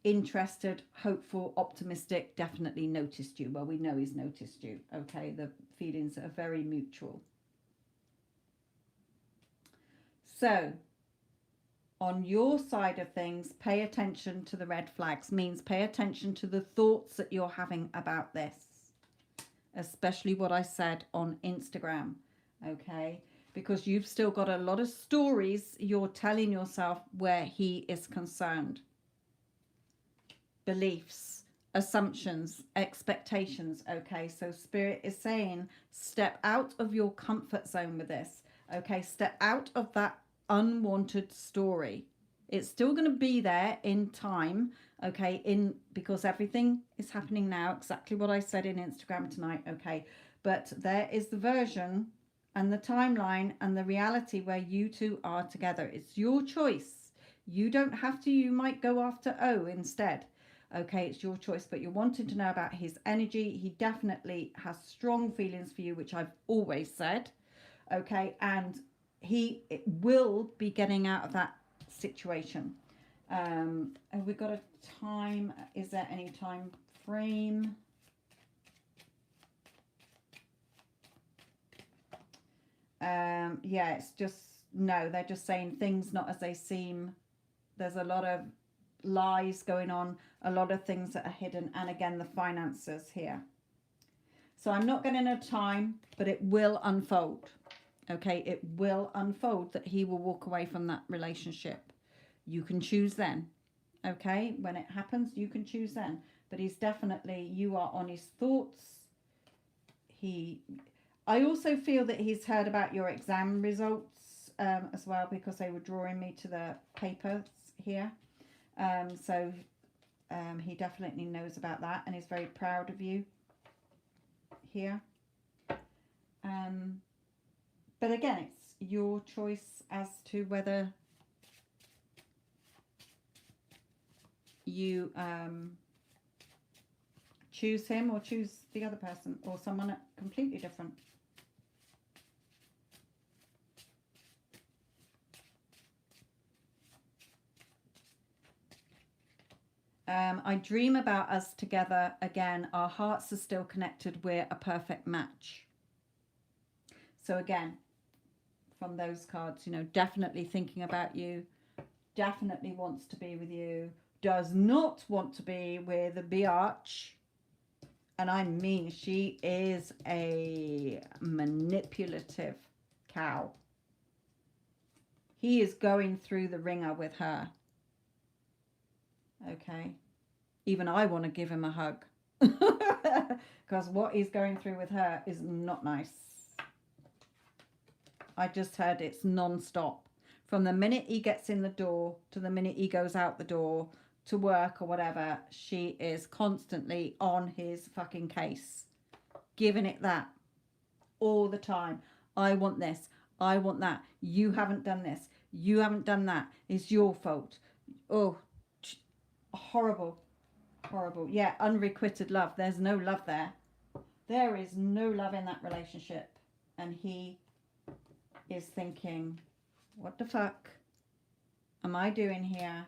interested, hopeful, optimistic, definitely noticed you. Well, we know he's noticed you. Okay, the feelings are very mutual. So on your side of things, pay attention to the red flags. Means pay attention to the thoughts that you're having about this, especially what I said on Instagram. Okay, because you've still got a lot of stories you're telling yourself where he is concerned. Beliefs, assumptions, expectations. Okay, so Spirit is saying step out of your comfort zone with this. Okay, step out of that unwanted story. It's still going to be there in time. Okay, because everything is happening now, exactly what I said in Instagram tonight. Okay, but there is the version and the timeline and the reality where you two are together. It's your choice. You don't have to. You might go after O instead. Okay, it's your choice, but you're wanting to know about his energy. He definitely has strong feelings for you, which I've always said. Okay, and he will be getting out of that situation. Have we got a time? Is there any time frame? Yeah, it's just, no, they're just saying things not as they seem. There's a lot of lies going on, a lot of things that are hidden, and again, the finances here. So I'm not getting a time, but it will unfold. Okay, it will unfold that he will walk away from that relationship. You can choose then. Okay, when it happens, you can choose then. But he's definitely, you are on his thoughts. I also feel that he's heard about your exam results as well, because they were drawing me to the papers here. So he definitely knows about that and is very proud of you here. But again, it's your choice as to whether you choose him or choose the other person or someone completely different. I dream about us together again. Our hearts are still connected. We're a perfect match. So again, from those cards, you know, definitely thinking about you, definitely wants to be with you, does not want to be with a biatch. And I mean, she is a manipulative cow. He is going through the ringer with her. Okay. Even I want to give him a hug. Because what he's going through with her is not nice. I just heard it's non-stop. From the minute he gets in the door to the minute he goes out the door to work or whatever, she is constantly on his fucking case. Giving it that all the time. I want this. I want that. You haven't done this. You haven't done that. It's your fault. Oh, horrible. Horrible. Yeah, unrequited love. There's no love there. There is no love in that relationship. And he is thinking, what the fuck am I doing here?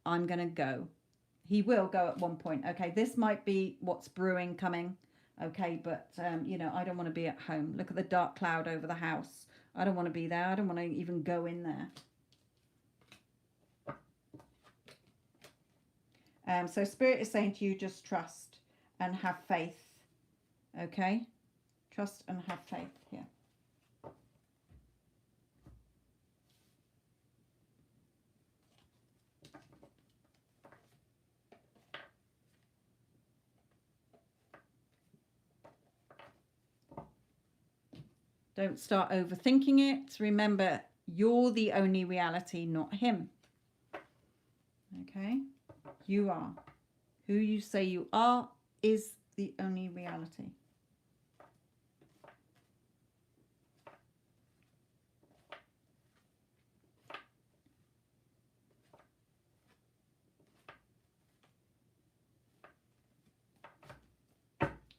I'm going to go. He will go at one point. Okay, this might be what's brewing coming. Okay, but, you know, I don't want to be at home. Look at the dark cloud over the house. I don't want to be there. I don't want to even go in there. So Spirit is saying to you, just trust and have faith. Okay? Trust and have faith here. Don't start overthinking it. Remember, you're the only reality, not him. Okay? You are. Who you say you are is the only reality.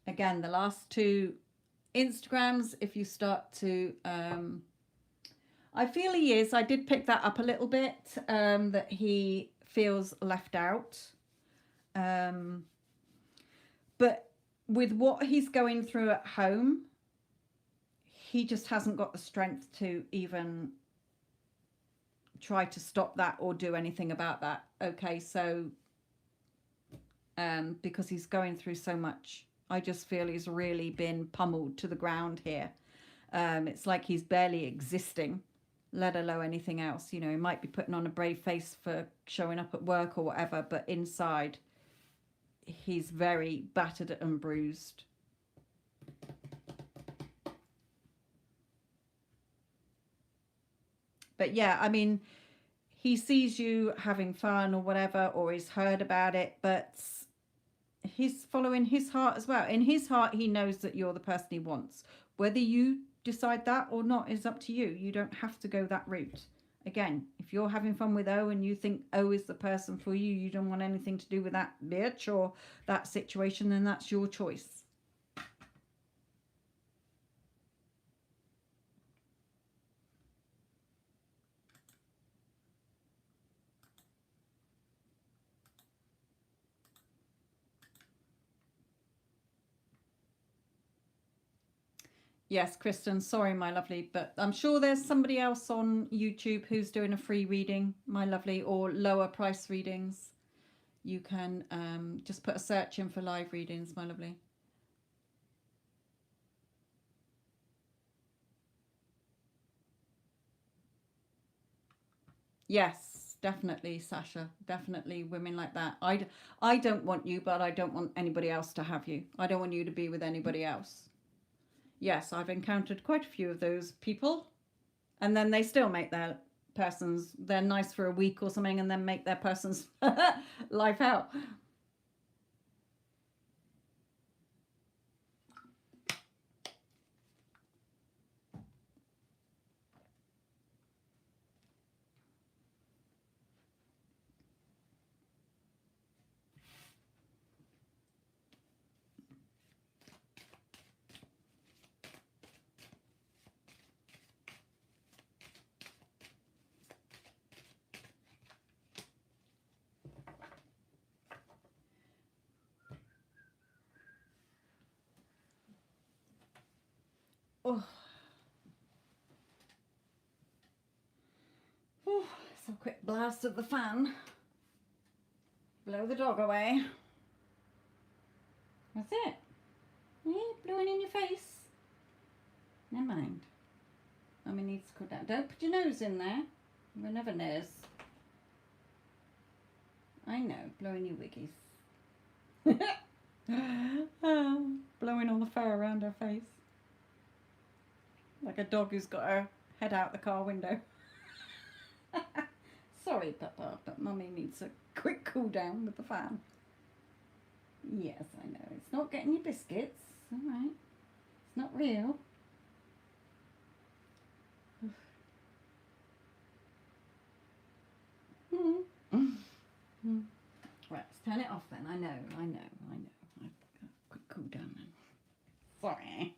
Again, the last two Instagrams, if you start to I feel he is. I did pick that up a little bit, that he feels left out. But with what he's going through at home, he just hasn't got the strength to even try to stop that or do anything about that. Okay, so because he's going through so much, I just feel he's really been pummeled to the ground here. It's like he's barely existing, let alone anything else. You know, he might be putting on a brave face for showing up at work or whatever, but inside he's very battered and bruised. But yeah, I mean, he sees you having fun or whatever, or he's heard about it, but he's following his heart as well. In his heart, he knows that you're the person he wants. Whether you decide that or not is up to you. You don't have to go that route. Again, if you're having fun with O and you think O is the person for you, you don't want anything to do with that bitch or that situation, then that's your choice. Yes, Kristen, sorry, my lovely, but I'm sure there's somebody else on YouTube who's doing a free reading, my lovely, or lower price readings. You can just put a search in for live readings, my lovely. Yes, definitely, Sasha. Definitely women like that. I don't want you, but I don't want anybody else to have you. I don't want you to be with anybody else. Yes, I've encountered quite a few of those people, and then they still make their persons, they're nice for a week or something, and then make their person's life out. Oh. Oh, so quick blast of the fan. Blow the dog away. That's it. Yeah, blowing in your face. Never mind. Mummy needs to cool down. Don't put your nose in there. You never knows. I know, blowing your wiggies. Oh, blowing all the fur around her face. Like a dog who's got her head out the car window. Sorry, Papa, but Mummy needs a quick cool down with the fan. Yes, I know. It's not getting your biscuits. All right. It's not real. Right, let's turn it off then. I know. Quick cool down then. Sorry.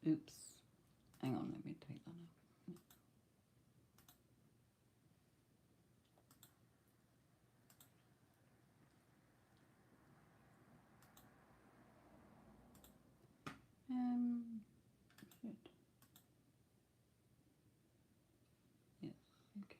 Oops. Hang on, let me take that out. Shit. Yes, okay.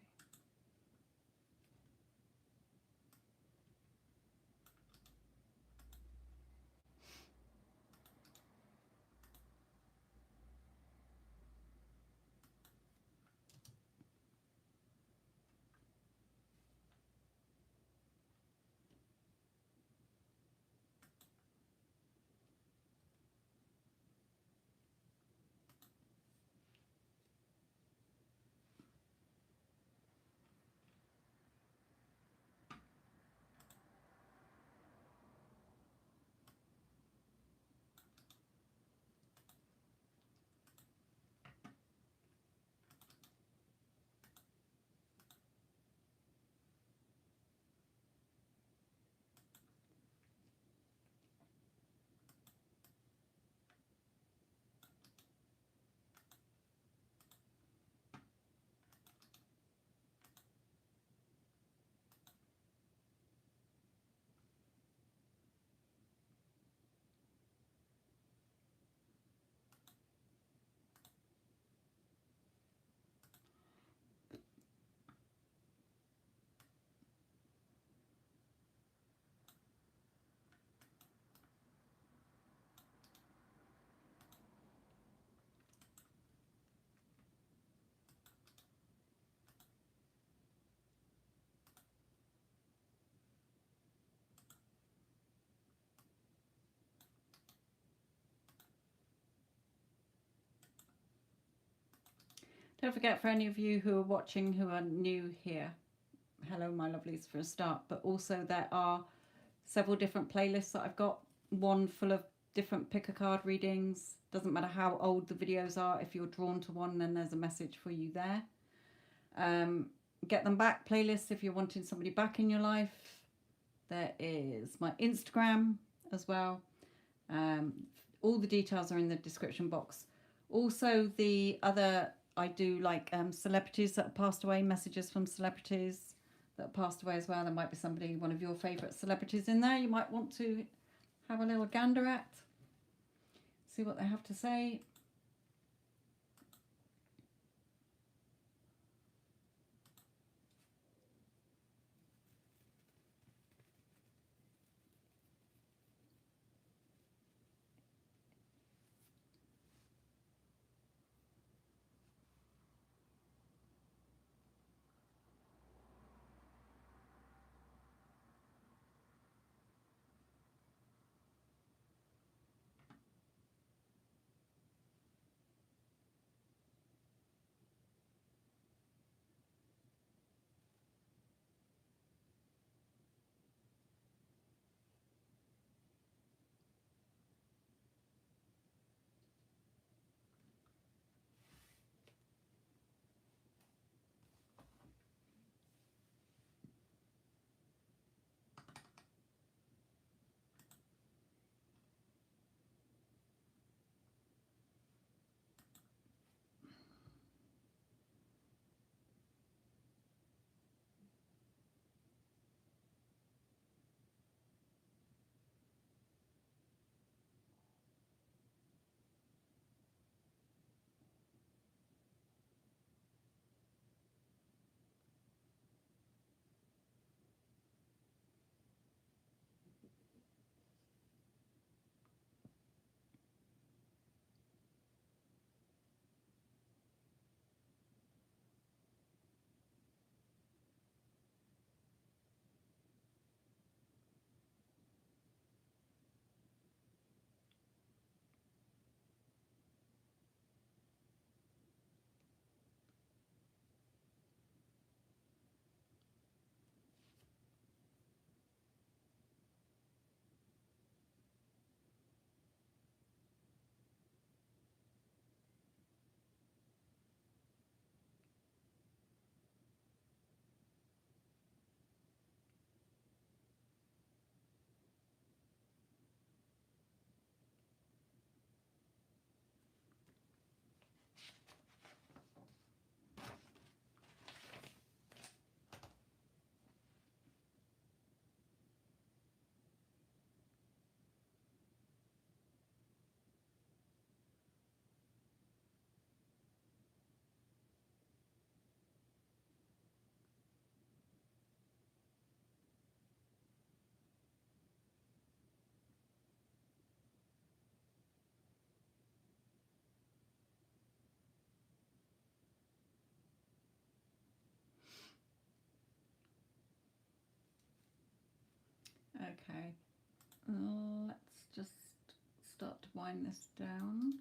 Don't forget, for any of you who are watching who are new here, hello my lovelies for a start, but also there are several different playlists that I've got. One full of different pick a card readings. Doesn't matter how old the videos are. If you're drawn to one, then there's a message for you there. Get them back playlist if you're wanting somebody back in your life. There is my Instagram as well. All the details are in the description box. Also, the other, I do like celebrities that have passed away, messages from celebrities that have passed away as well. There might be somebody, one of your favourite celebrities in there you might want to have a little gander at, see what they have to say. Let's just start to wind this down.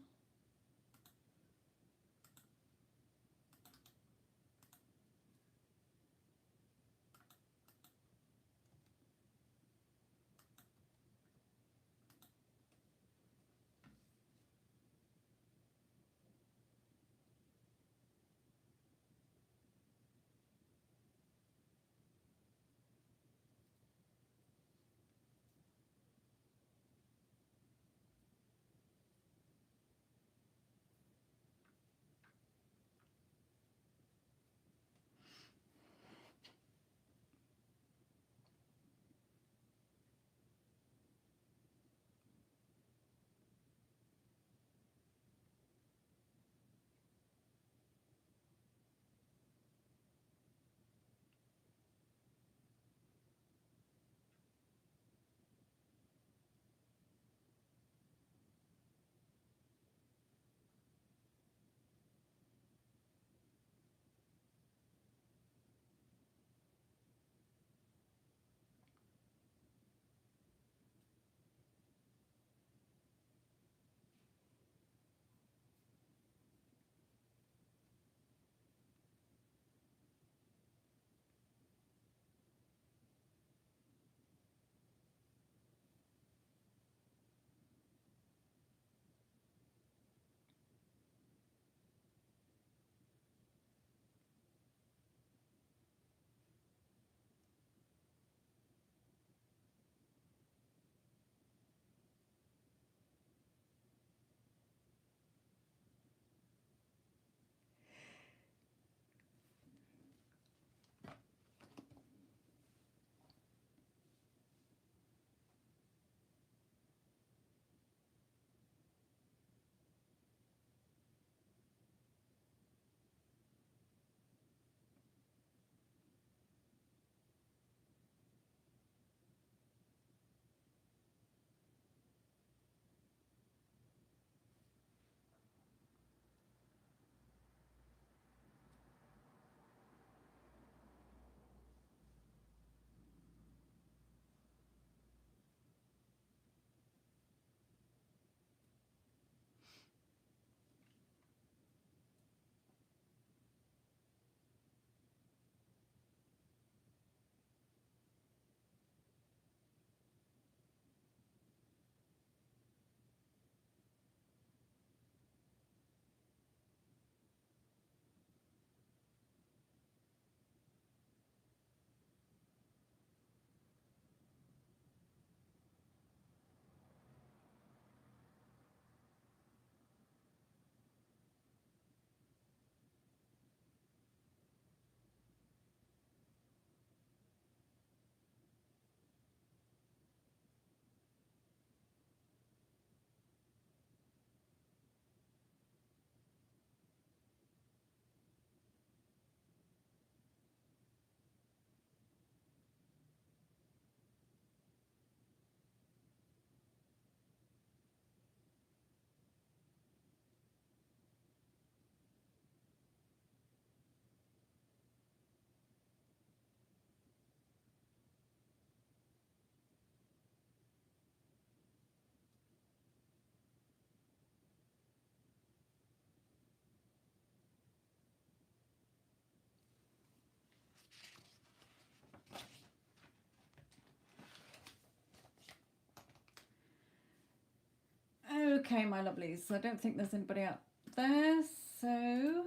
Okay, my lovelies. I don't think there's anybody out there. So,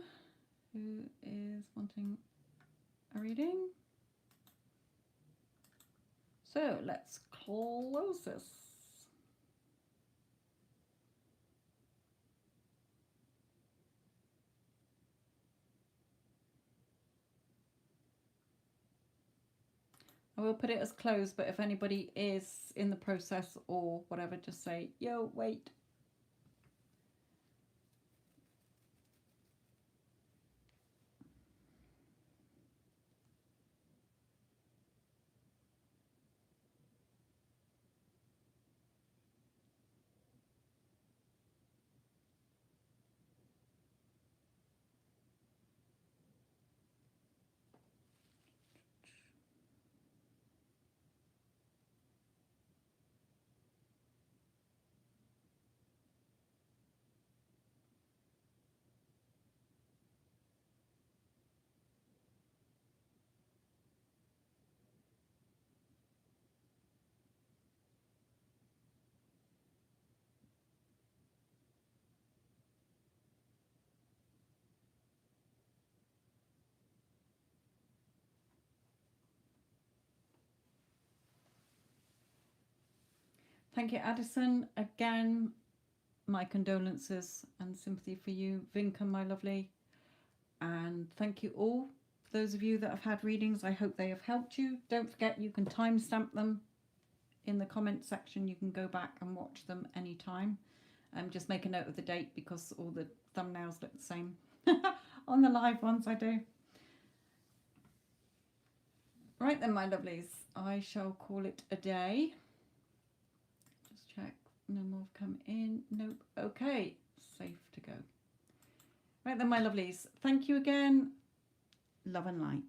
who is wanting a reading? So, let's close this. I will put it as closed, but if anybody is in the process or whatever, just say, yo, wait. Thank you, Addison. Again, my condolences and sympathy for you. Vinka, my lovely. And thank you all. For those of you that have had readings, I hope they have helped you. Don't forget, you can timestamp them in the comment section. You can go back and watch them anytime. Just make a note of the date because all the thumbnails look the same on the live ones I do. Right then, my lovelies, I shall call it a day. Just check, no more have come in. Nope. Okay, safe to go. Right then, my lovelies, thank you again. Love and light.